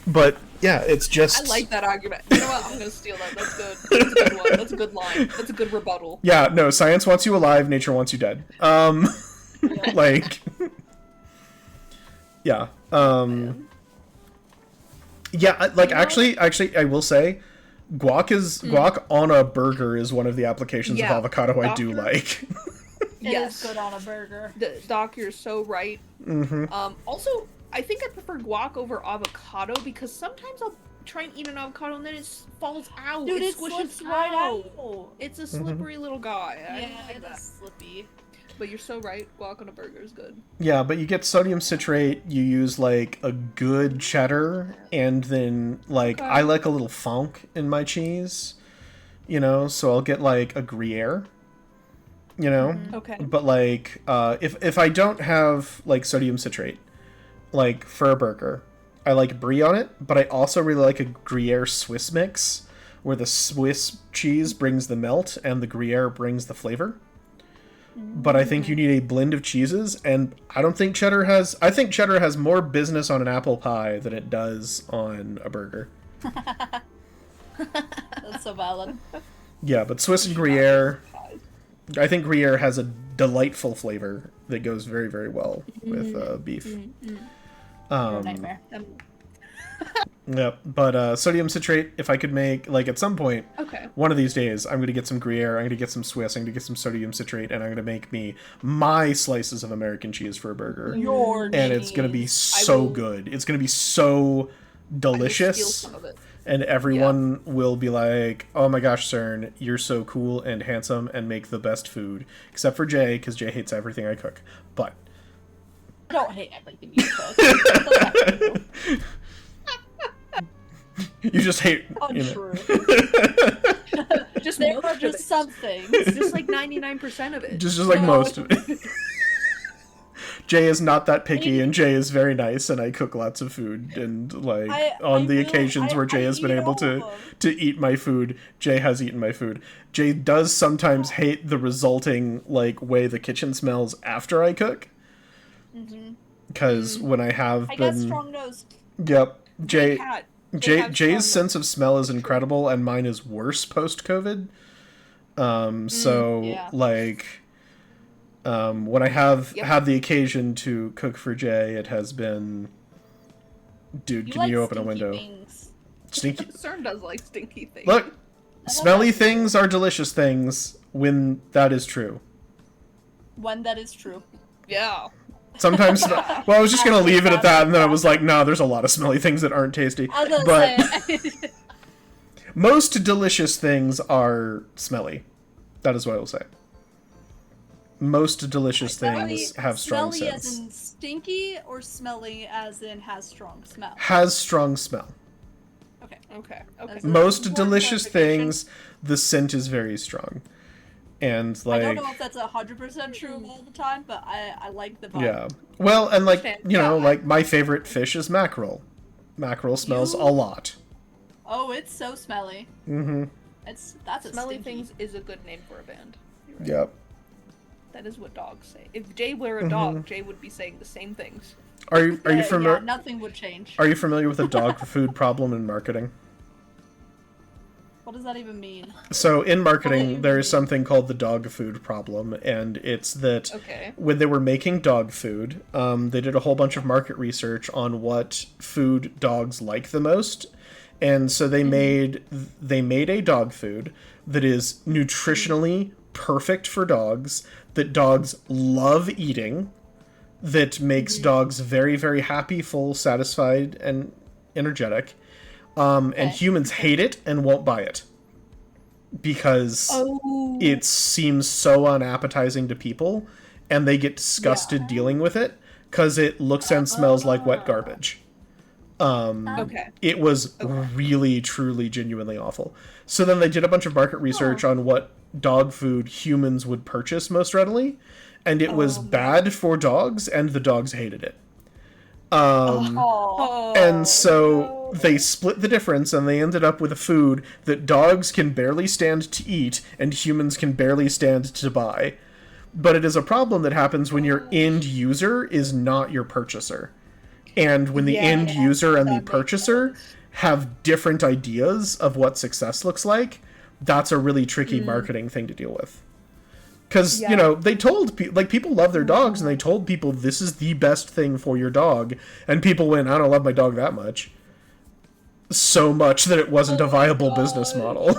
But yeah, it's just. I like that argument. You know what? I'm gonna steal that. That's good. That's a good one. That's a good line. That's a good rebuttal. Yeah, no, science wants you alive, nature wants you dead. Like, yeah. Yeah, like, actually, I will say, guac on a burger is one of the applications of Yeah, avocado I do Doctor- like. It Yes. is good on a burger. Doc, you're so right. Also, I think I prefer guac over avocado because sometimes I'll try and eat an avocado and then it falls out. Dude, it it squishes slips right out. It's a slippery little guy. I don't Yeah, like it that. is slippy. But you're so right. Guac on a burger is good. Yeah, but you get sodium citrate, you use, like, a good cheddar, and then, like, Okay. I like a little funk in my cheese, you know, so I'll get, like, a Gruyere, you know? Okay. But, like, if I don't have, like, sodium citrate, like, for a burger, I like brie on it, but I also really like a Gruyere Swiss mix, where the Swiss cheese brings the melt and the Gruyere brings the flavor. But I think you need a blend of cheeses, and I don't think cheddar has... I think cheddar has more business on an apple pie than it does on a burger. That's so valid. Yeah, but Swiss and Gruyere... I think Gruyere has a delightful flavor that goes very, very well with beef. You're a nightmare. Yep, but sodium citrate, if I could make, like, at some point, Okay. one of these days, I'm going to get some Gruyere, I'm going to get some Swiss, I'm going to get some sodium citrate, and I'm going to make me my slices of American cheese for a burger. Your And it's going to be cheese. so will- good. It's going to be so I will delicious. steal some of it. And everyone will be like, "Oh my gosh, Cern, you're so cool and handsome and make the best food." Except for Jay, because Jay hates everything I cook. But I don't hate everything you cook. you just hate... Untrue. Just There most are of just it. some things. Just like 99% of it. Just like No. most of it. Jay is not that picky, and Jay is very nice, and I cook lots of food. And like on the occasions where Jay has been able to eat my food, Jay has eaten my food. Jay does sometimes hate the resulting like way the kitchen smells after I cook, because when I have I been, got strong nose. yep, Jay. Cat. They have Jay's strong sense of smell is incredible, and mine is worse post-COVID. So yeah. like, when I have Yep. had the occasion to cook for Jay, it has been, dude, You can like you open a stinky window? things. Stinky. Cern does like stinky things. Look, smelly things are delicious things when that is true. When that is true. Yeah. Sometimes, well, I was just gonna leave it at that, and then I was like, no, there's a lot of smelly things that aren't tasty. I was gonna But say. most delicious things are smelly. That is what I will say. Most delicious things have strong smelly scents. as in stinky, or smelly as in has strong smell? Has strong smell. Okay. Most delicious things, the scent is very strong. And, like... I don't know if that's 100% true all the time, but I like the vibe. Yeah. Well, and, like, you know, like, my favorite fish is mackerel. Mackerel smells a lot. Oh, it's so smelly. Mm-hmm. That's a Smelly stinky. Things is a good name for a band. Right. Yep. That is what dogs say. If Jay were a dog, Jay would be saying the same things. Are you familiar? Yeah, nothing would change. Are you familiar with the dog food problem in marketing? What does that even mean? So in marketing, there is something called the dog food problem, and it's that when they were making dog food, they did a whole bunch of market research on what food dogs like the most, and so they made a dog food that is nutritionally perfect for dogs, that dogs love eating, that makes dogs very, very happy, full, satisfied, and energetic. And humans hate it and won't buy it. Because it seems so unappetizing to people, and they get disgusted dealing with it, because it looks and smells like wet garbage. It was really, truly, genuinely awful. So then they did a bunch of market research on what dog food humans would purchase most readily, and it was bad for dogs, and the dogs hated it. And so they split the difference, and they ended up with a food that dogs can barely stand to eat, and humans can barely stand to buy. But it is a problem that happens when your end user is not your purchaser. And when the end user and the purchaser have different ideas of what success looks like, that's a really tricky marketing thing to deal with. Because, you know, they told people, like, people love their dogs, and they told people this is the best thing for your dog. And people went, I don't love my dog that much. So much that it wasn't a viable business model.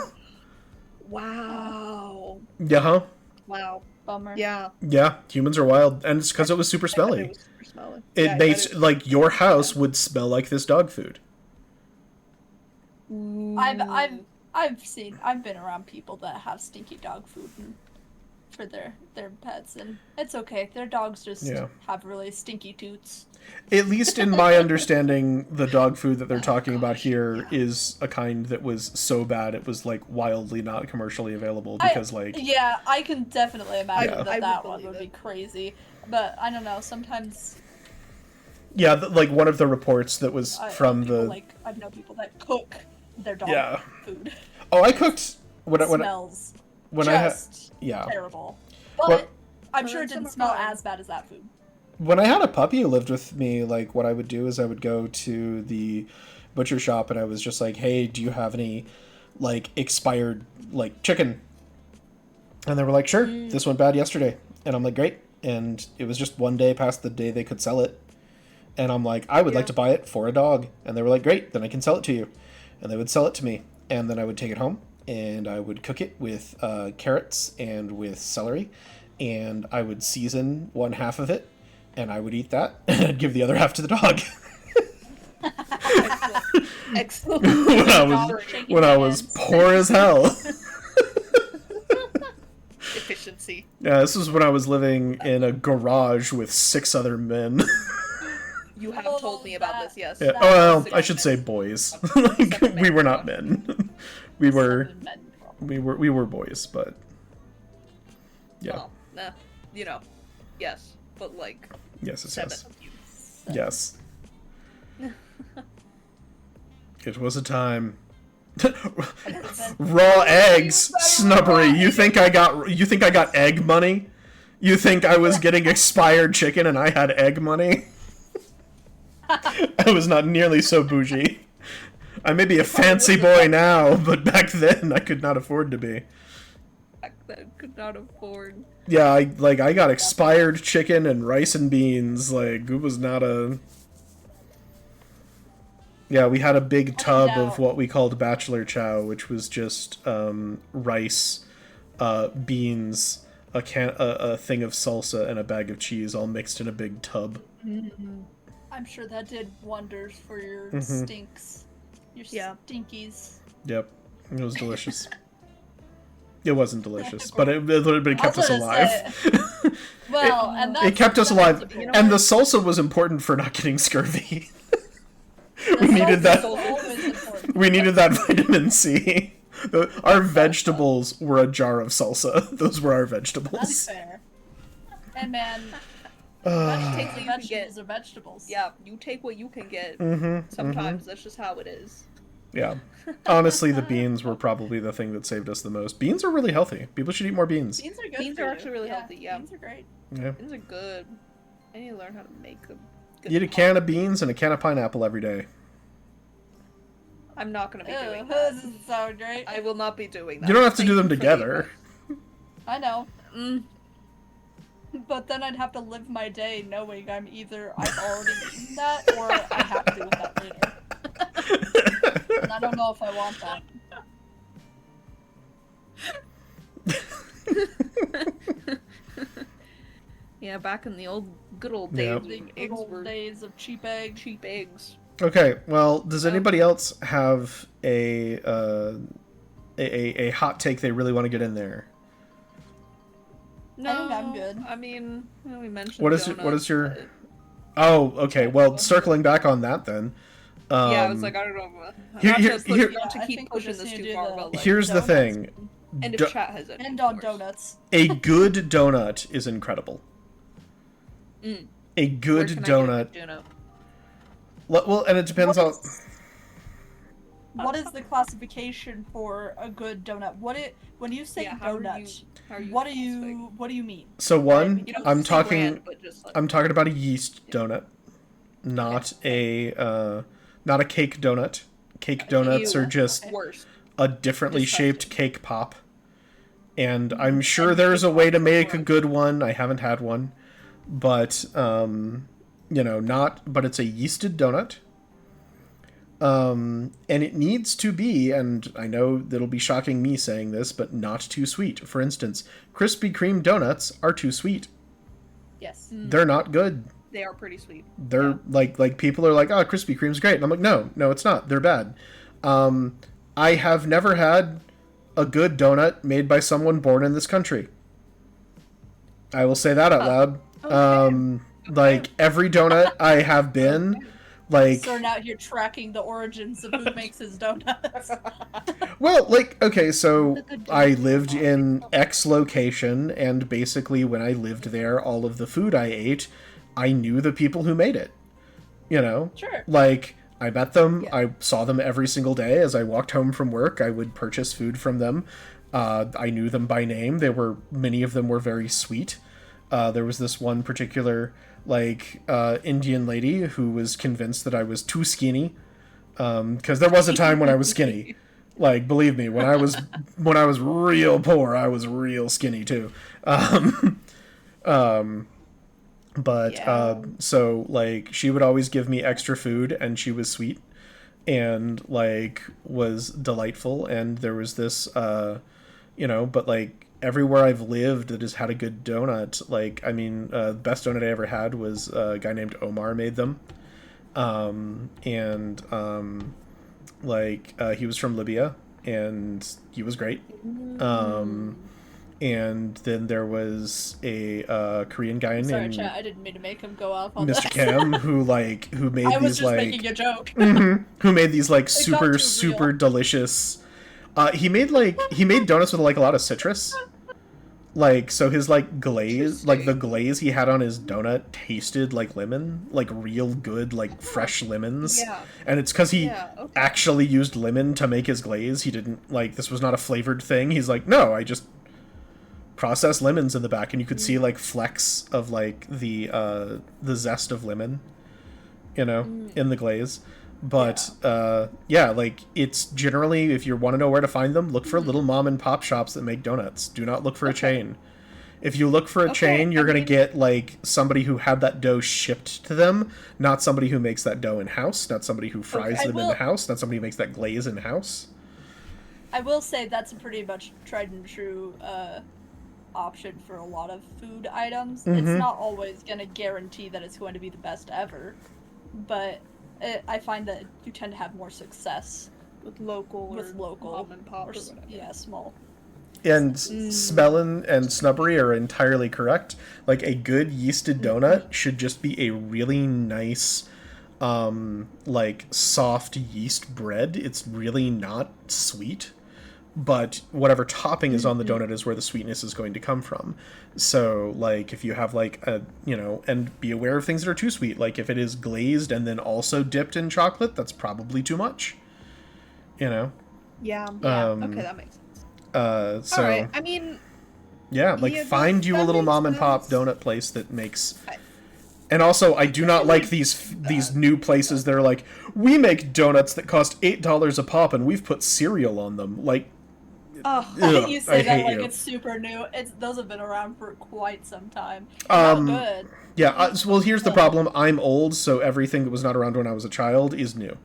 Wow. Yeah. Wow. Bummer. Yeah. Yeah, humans are wild. And it's because it was super smelly. It was super smelly. It makes, like, your house would smell like this dog food. I've been around people that have stinky dog food for their pets, and it's okay. Their dogs just have really stinky toots. At least in my understanding, the dog food that they're talking about here is a kind that was so bad it was, like, wildly not commercially available because, I can definitely imagine that one would it. be crazy. But I don't know, sometimes... Yeah, like, one of the reports that was from the... I know people that cook their dog food. Oh, I cooked... Smells terrible. But I'm sure it didn't smell as bad as that food. When I had a puppy who lived with me, like, what I would do is I would go to the butcher shop and I was just like, hey, do you have any, like, expired, like, chicken? And they were like, sure, this went bad yesterday. And I'm like, great. And it was just one day past the day they could sell it. And I'm like, I would like to buy it for a dog. And they were like, great, then I can sell it to you. And they would sell it to me. And then I would take it home and I would cook it with carrots and with celery. And I would season one half of it. And I would eat that, and I'd give the other half to the dog. Excellent. when I was poor as hell. Efficiency. Yeah, this was when I was living in a garage with 6 other men. You have told me about this, yes. Yeah. Oh, well, I should say boys. We were not men. We were boys, but yeah. Well, you know, yes. But, like, yes. of you. Yes. It was a time. Raw eggs, Snubbery. You think I got egg money? You think I was getting expired chicken and I had egg money? I was not nearly so bougie. I may be a fancy boy now, but back then I could not afford to be. Back then, could not afford. Yeah, I got expired chicken and rice and beans. Like, it was not a... Yeah, we had a big tub of what we called bachelor chow, which was just rice, beans, a thing of salsa, and a bag of cheese all mixed in a big tub. Mm-hmm. I'm sure that did wonders for your stinks. Your stinkies. Yep, it was delicious. It wasn't delicious, but it kept us alive. Well, and it kept us alive, and the salsa was important for not getting scurvy. We needed that. We needed that vitamin C. Our vegetables were a jar of salsa. Those were our vegetables. That's fair. And man, vegetables are vegetables. Yeah, you take what you can get. Sometimes that's just how it is. Yeah. Honestly, the beans were probably the thing that saved us the most. Beans are really healthy. People should eat more beans. Beans are good. Beans are actually really healthy. Yeah, beans are great. Yeah. Beans are good. I need to learn how to make them. Eat a can of beans and a can of pineapple every day. I'm not going to be doing that. This doesn't sound great. I will not be doing that. You don't have to do them together. I know. But then I'd have to live my day knowing I've already eaten that or I have to do that later. And I don't know if I want that. Yeah, back in the good old days. The good old days of cheap eggs. Cheap eggs. Okay, well, does anybody else have a hot take they really want to get in there? No, I think I'm good. I mean, we mentioned what is your... Oh, okay, well, circling back on that then. Yeah, I was like, I don't know. Not to keep pushing this too far. But like, here's the thing. And if chat has it. And on donuts. A good donut is incredible. A good donut. Well, and it depends on... What is the classification for a good donut? When you say donut, what do you mean? So one, I'm talking about a yeast donut, not a cake donut. Cake donuts are just a differently shaped cake pop. And I'm sure there's a way to make a good one. I haven't had one, but but it's a yeasted donut. And it needs to be, and I know that'll be shocking me saying this, but not too sweet. For instance, Krispy Kreme donuts are too sweet. Yes. They're not good. They are pretty sweet. They're like people are like, oh, Krispy Kreme's great. And I'm like, no, it's not. They're bad. I have never had a good donut made by someone born in this country. I will say that out loud. Okay. Like every donut I have been... Like, so now you're tracking the origins of who makes his donuts. Well, like, okay, so I lived in X location, and basically when I lived there, all of the food I ate, I knew the people who made it. You know? Sure. Like, I met them, I saw them every single day. As I walked home from work, I would purchase food from them. I knew them by name. Many of them were very sweet. There was this one particular... Indian lady who was convinced that I was too skinny, because there was a time when I was skinny. Like, believe me, when I was real poor, I was real skinny too. So like she would always give me extra food, and she was sweet, and like was delightful. And there was this, but like. Everywhere I've lived that has had a good donut, the best donut I ever had was a guy named Omar made them. He was from Libya, and he was great. And then there was a Korean guy named... Sorry, chat, I didn't mean to make him go off on Mr. Kim, who made I was just making a joke. Who made these, super delicious... he made donuts with a lot of citrus. So his glaze, the glaze he had on his donut tasted like lemon, real good, fresh lemons. Yeah. And it's because he actually used lemon to make his glaze. He didn't this was not a flavored thing. He's like, no, I just processed lemons in the back, and you could see flecks of the zest of lemon, in the glaze. But it's generally, if you want to know where to find them, look for little mom and pop shops that make donuts. Do not look for a chain. If you look for a chain, you're going to get somebody who had that dough shipped to them, not somebody who makes that dough in house, not somebody who fries them in the house, not somebody who makes that glaze in house. I will say that's a pretty much tried and true option for a lot of food items. It's not always going to guarantee that it's going to be the best ever, but I find that you tend to have more success with local mom and pop or small. And Smellin and Snubbery are entirely correct. A good yeasted donut should just be a really nice, like soft yeast bread, it's really not sweet. But whatever topping is on the donut is where the sweetness is going to come from. So, like, if you have, like, and be aware of things that are too sweet. Like, if it is glazed and then also dipped in chocolate, that's probably too much. Yeah. Okay, that makes sense. So... Alright, I mean... Yeah, like, find you a little mom-and-pop donut place that makes... And also, I do not like these new places that are like, we make donuts that cost $8 a pop and we've put cereal on them. Like... You say that like it's super new. Those have been around for quite some time. Not good. Yeah, well, here's the problem. I'm old, so everything that was not around when I was a child is new.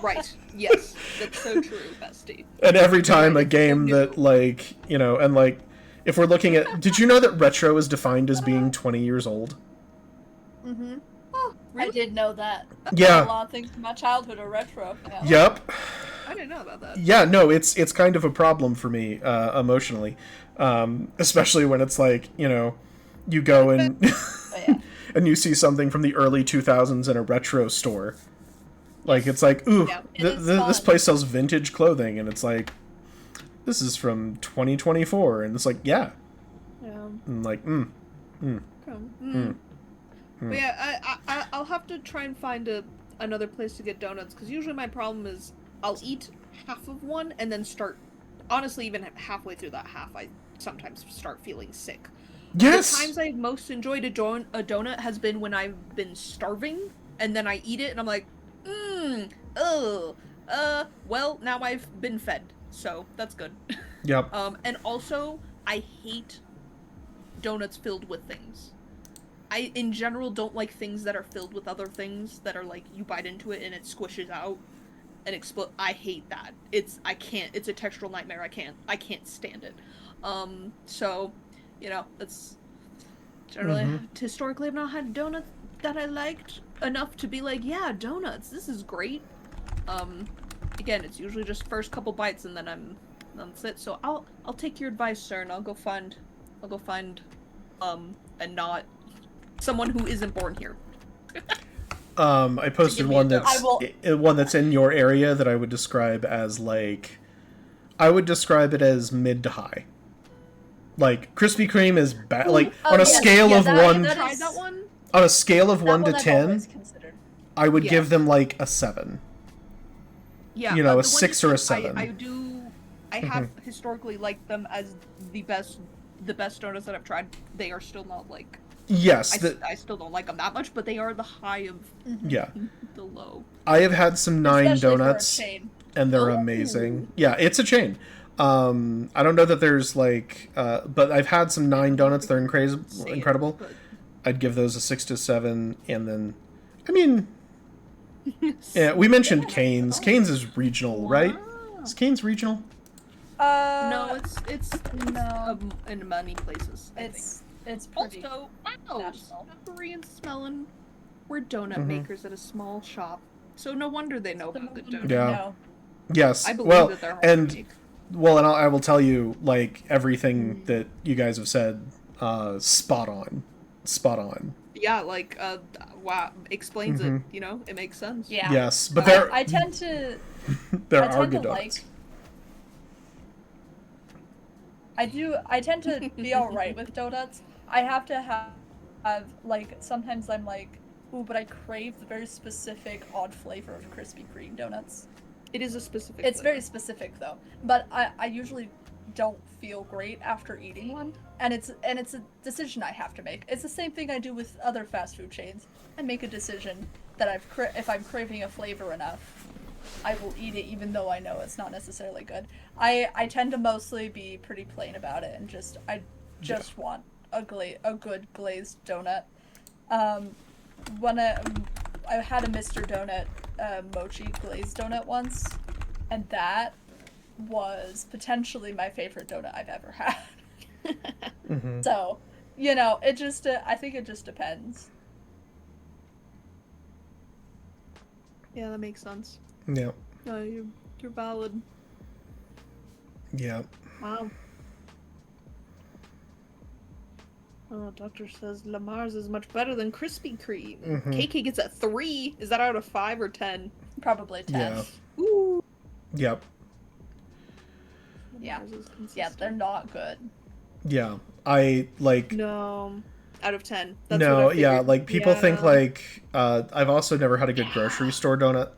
Right. Yes. That's so true, bestie. And every time a game that, like, and, like, if we're looking at... Did you know that retro is defined as being 20 years old? Mm-hmm. Oh, really? I did know that. Yeah. A lot of things from my childhood are retro. Yeah. Yep. I didn't know about that. Yeah, no, it's kind of a problem for me, emotionally. Especially when it's like, you go and and you see something from the early 2000s in a retro store. Like, it's like, ooh, this place sells vintage clothing, and it's like, this is from 2024, and it's like, yeah. And like, But yeah, I'll have to try and find another place to get donuts, because usually my problem is I'll eat half of one and then start, honestly, even halfway through that half, I sometimes start feeling sick. Yes! The times I've most enjoyed a donut has been when I've been starving, and then I eat it, and I'm like, well, now I've been fed, so that's good. Yep. And also, I hate donuts filled with things. I, in general, don't like things that are filled with other things that are like, you bite into it and it squishes out and explode. I hate that. I can't, it's a textural nightmare. I can't stand it. So, that's generally, historically, I've not had donuts that I liked enough to be like, yeah, donuts, this is great. Again, it's usually just first couple bites and then that's it. So I'll take your advice, Cern. I'll go find, and not someone who isn't born here. I posted one that's in your area that I would describe as, like, I would describe it as mid to high. Like, Krispy Kreme is bad. Like, on a scale of one, on a scale of 1 to 10, I would give them like a 7. Yeah, a 6 or a 7. I have historically liked them as the best donuts that I've tried. They are still not like. Yes, I still don't like them that much, but they are the high of the low. I have had some 9 Especially donuts, for a chain. and they're amazing. Yeah, it's a chain. I don't know that there's like, but I've had some 9 donuts. They're incredible. I'd give those a 6 to 7, and then, I mean, yeah, we mentioned Cane's. Cane's is regional, right? Is Cane's regional? No, it's in many places. It's pretty also Peppery and Smellin' we're donut makers at a small shop, so no wonder they know about the donut. Yeah. No. Yes. I believe that they're hard to make. Well, and I will tell you, like, everything that you guys have said, spot on. Yeah, like, wow, explains it, it makes sense. Yeah. Yes, but I tend to... there are good donuts. I tend to be alright with donuts. I have to have, like, sometimes I'm like, ooh, but I crave the very specific odd flavor of Krispy Kreme donuts. It is a specific It's flavor. very specific, though. But I usually don't feel great after eating one, and it's a decision I have to make. It's the same thing I do with other fast food chains. I make a decision that if I'm craving a flavor enough, I will eat it even though I know it's not necessarily good. I tend to mostly be pretty plain about it and I just want a good glazed donut. When I had a Mr. Donut mochi glazed donut once, and that was potentially my favorite donut I've ever had. So, I think it just depends. Yeah, that makes sense. Yeah. No, you're valid. Yeah. Wow. Oh, doctor says Lamar's is much better than Krispy Kreme. Mhm. KK gets a 3. Is that out of 5 or 10? Probably 10. Yeah. Ooh. Yep. Yeah. Lamar's is consistent. Yeah, they're not good. Yeah. I like. No. Out of 10. That's No, what I yeah, figured. like people Yeah. think like I've also never had a good grocery store donut.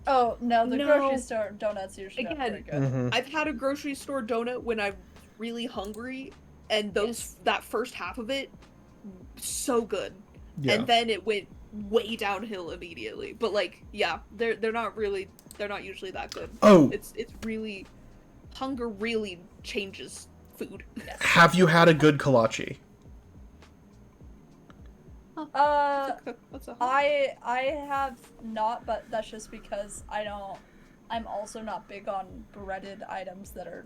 Oh, no, the No. grocery store donuts usually Again, not very good. Mhm. I've had a grocery store donut when I'm really hungry, and that first half of it, so good. Yeah. And then it went way downhill immediately. But like, yeah, they're not usually that good. Oh. It's really, hunger really changes food. Have you had a good kolache? What's a I have not, but that's just because I'm also not big on breaded items that are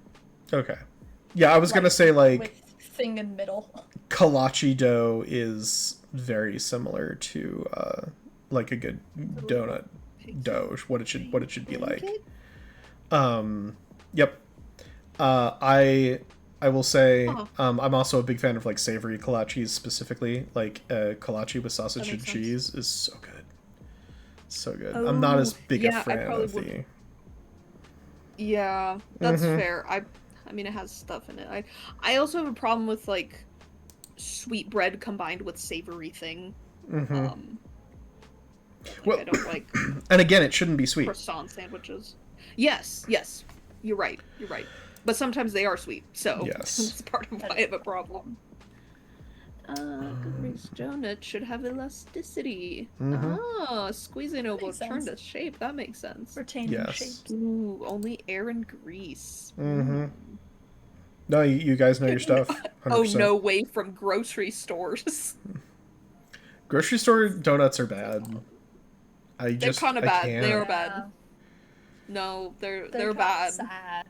Okay. Yeah, I was gonna say like with thing in middle. kolache dough is very similar to like a good donut dough. What it should be like. Yep. I will say I'm also a big fan of like savory kolaches specifically. Like kolache with sausage and cheese is so good. So good. I'm not as big a fan of the. Yeah, that's fair. I mean, it has stuff in it. I also have a problem with like sweet bread combined with savory thing. Well, I don't like. And again, it shouldn't be sweet. Croissant sandwiches. Yes, you're right. But sometimes they are sweet, so yes. That's part of why I have a problem. Goodreads donut should have elasticity. Squeezing it will turn to shape. That makes sense. Retaining shapes. Ooh, only air and grease. No, you guys know your stuff. 100%. Oh, no way from grocery stores. Grocery store donuts are bad. They're kind of bad. Can't. They are bad. No, they're bad. Sad.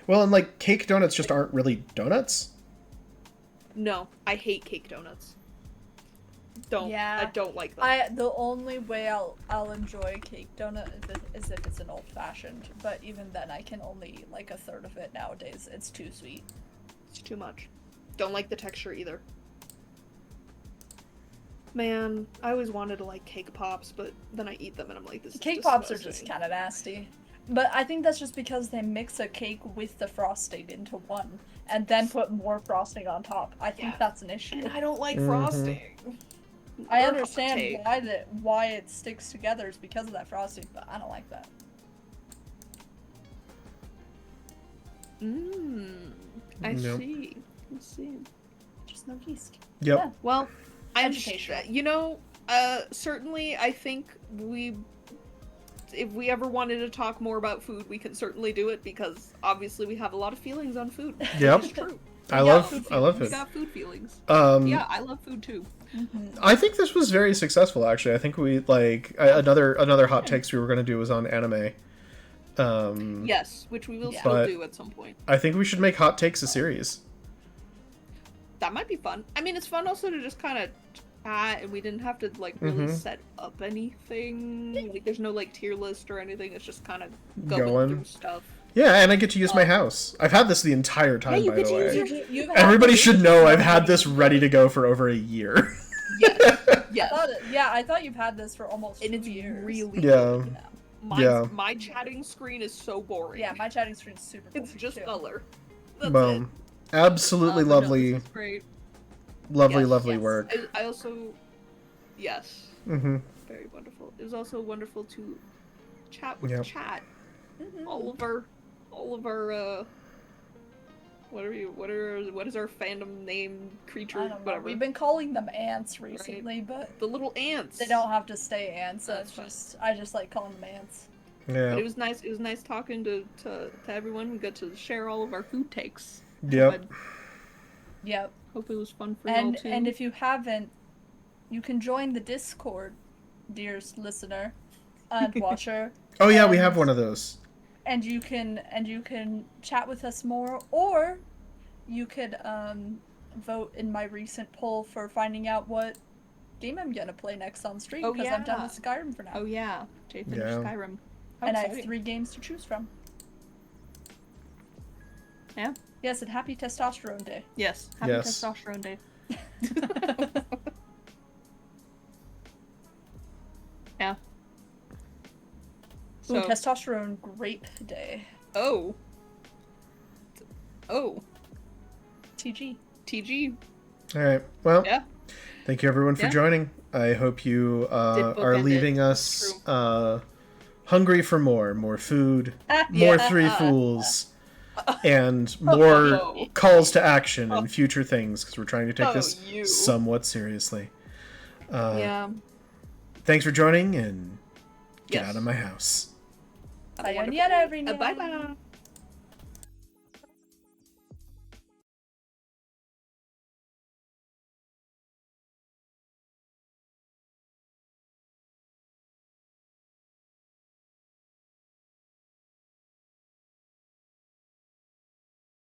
Well, and like cake donuts just aren't really donuts. No, I hate cake donuts. I don't like them. The only way I'll enjoy a cake donut is if it's an old fashioned, but even then I can only eat like a third of it nowadays. It's too sweet. It's too much. Don't like the texture either. Man, I always wanted to like cake pops, but then I eat them and I'm like, this is Cake disgusting. pops are just kind of nasty. But I think that's just because they mix a cake with the frosting into one, and then put more frosting on top. I think that's an issue. And I don't like frosting. I understand why it sticks together is because of that frosting, but I don't like that. I see. Just no yeast. Yep. Yeah. Well, Educational. Certainly I think if we ever wanted to talk more about food, we can certainly do it, because obviously we have a lot of feelings on food. Yep. It's true. I love We it. got food feelings. Yeah, I love food too. I think this was very successful, actually. I think we another hot takes we were going to do was on anime. Yes, which we will still do at some point. I think we should make hot takes a series. That might be fun. I mean, it's fun also to just kind of chat, and we didn't have to like really set up anything. Like, there's no like tier list or anything. It's just kind of going through stuff. Yeah, and I get to use my house. I've had this the entire time, by the way. Everybody use should know I've had this ready to go for over a year. Yes. I thought you've had this for almost 2 years. Really good. My chatting screen is so boring. Yeah, my chatting screen is super boring. It's just too. color. That's Boom. it. Absolutely lovely. No, this is great. Lovely work. I also, yes. Very wonderful. It was also wonderful to chat with chat. All of our, what is our fandom name, creature, I don't know. whatever. We've been calling them ants recently, but the little ants. they don't have to stay ants. I just like calling them ants. Yeah. But it was nice talking to everyone. We got to share all of our food takes. Yep. Hope it was fun for y'all too. And if you haven't, you can join the Discord, dear listener and watcher. Oh yeah, we have one of those. And you can chat with us more, or you could vote in my recent poll for finding out what game I'm gonna play next on stream, because I'm done with Skyrim for now. Oh yeah, Jay finished Skyrim. And I have 3 games to choose from. Yeah. Yes, and happy Testosterone Day. Yes, happy Testosterone Day. Yeah. Ooh, testosterone grape day. Oh. TG. All right. Well, Yeah. thank you everyone for joining. I hope you are leaving us hungry for more food, more Three Fools, and more calls to action and future things, because we're trying to take this somewhat seriously. Thanks for joining, and get out of my house. Bye, everyone. Bye-bye.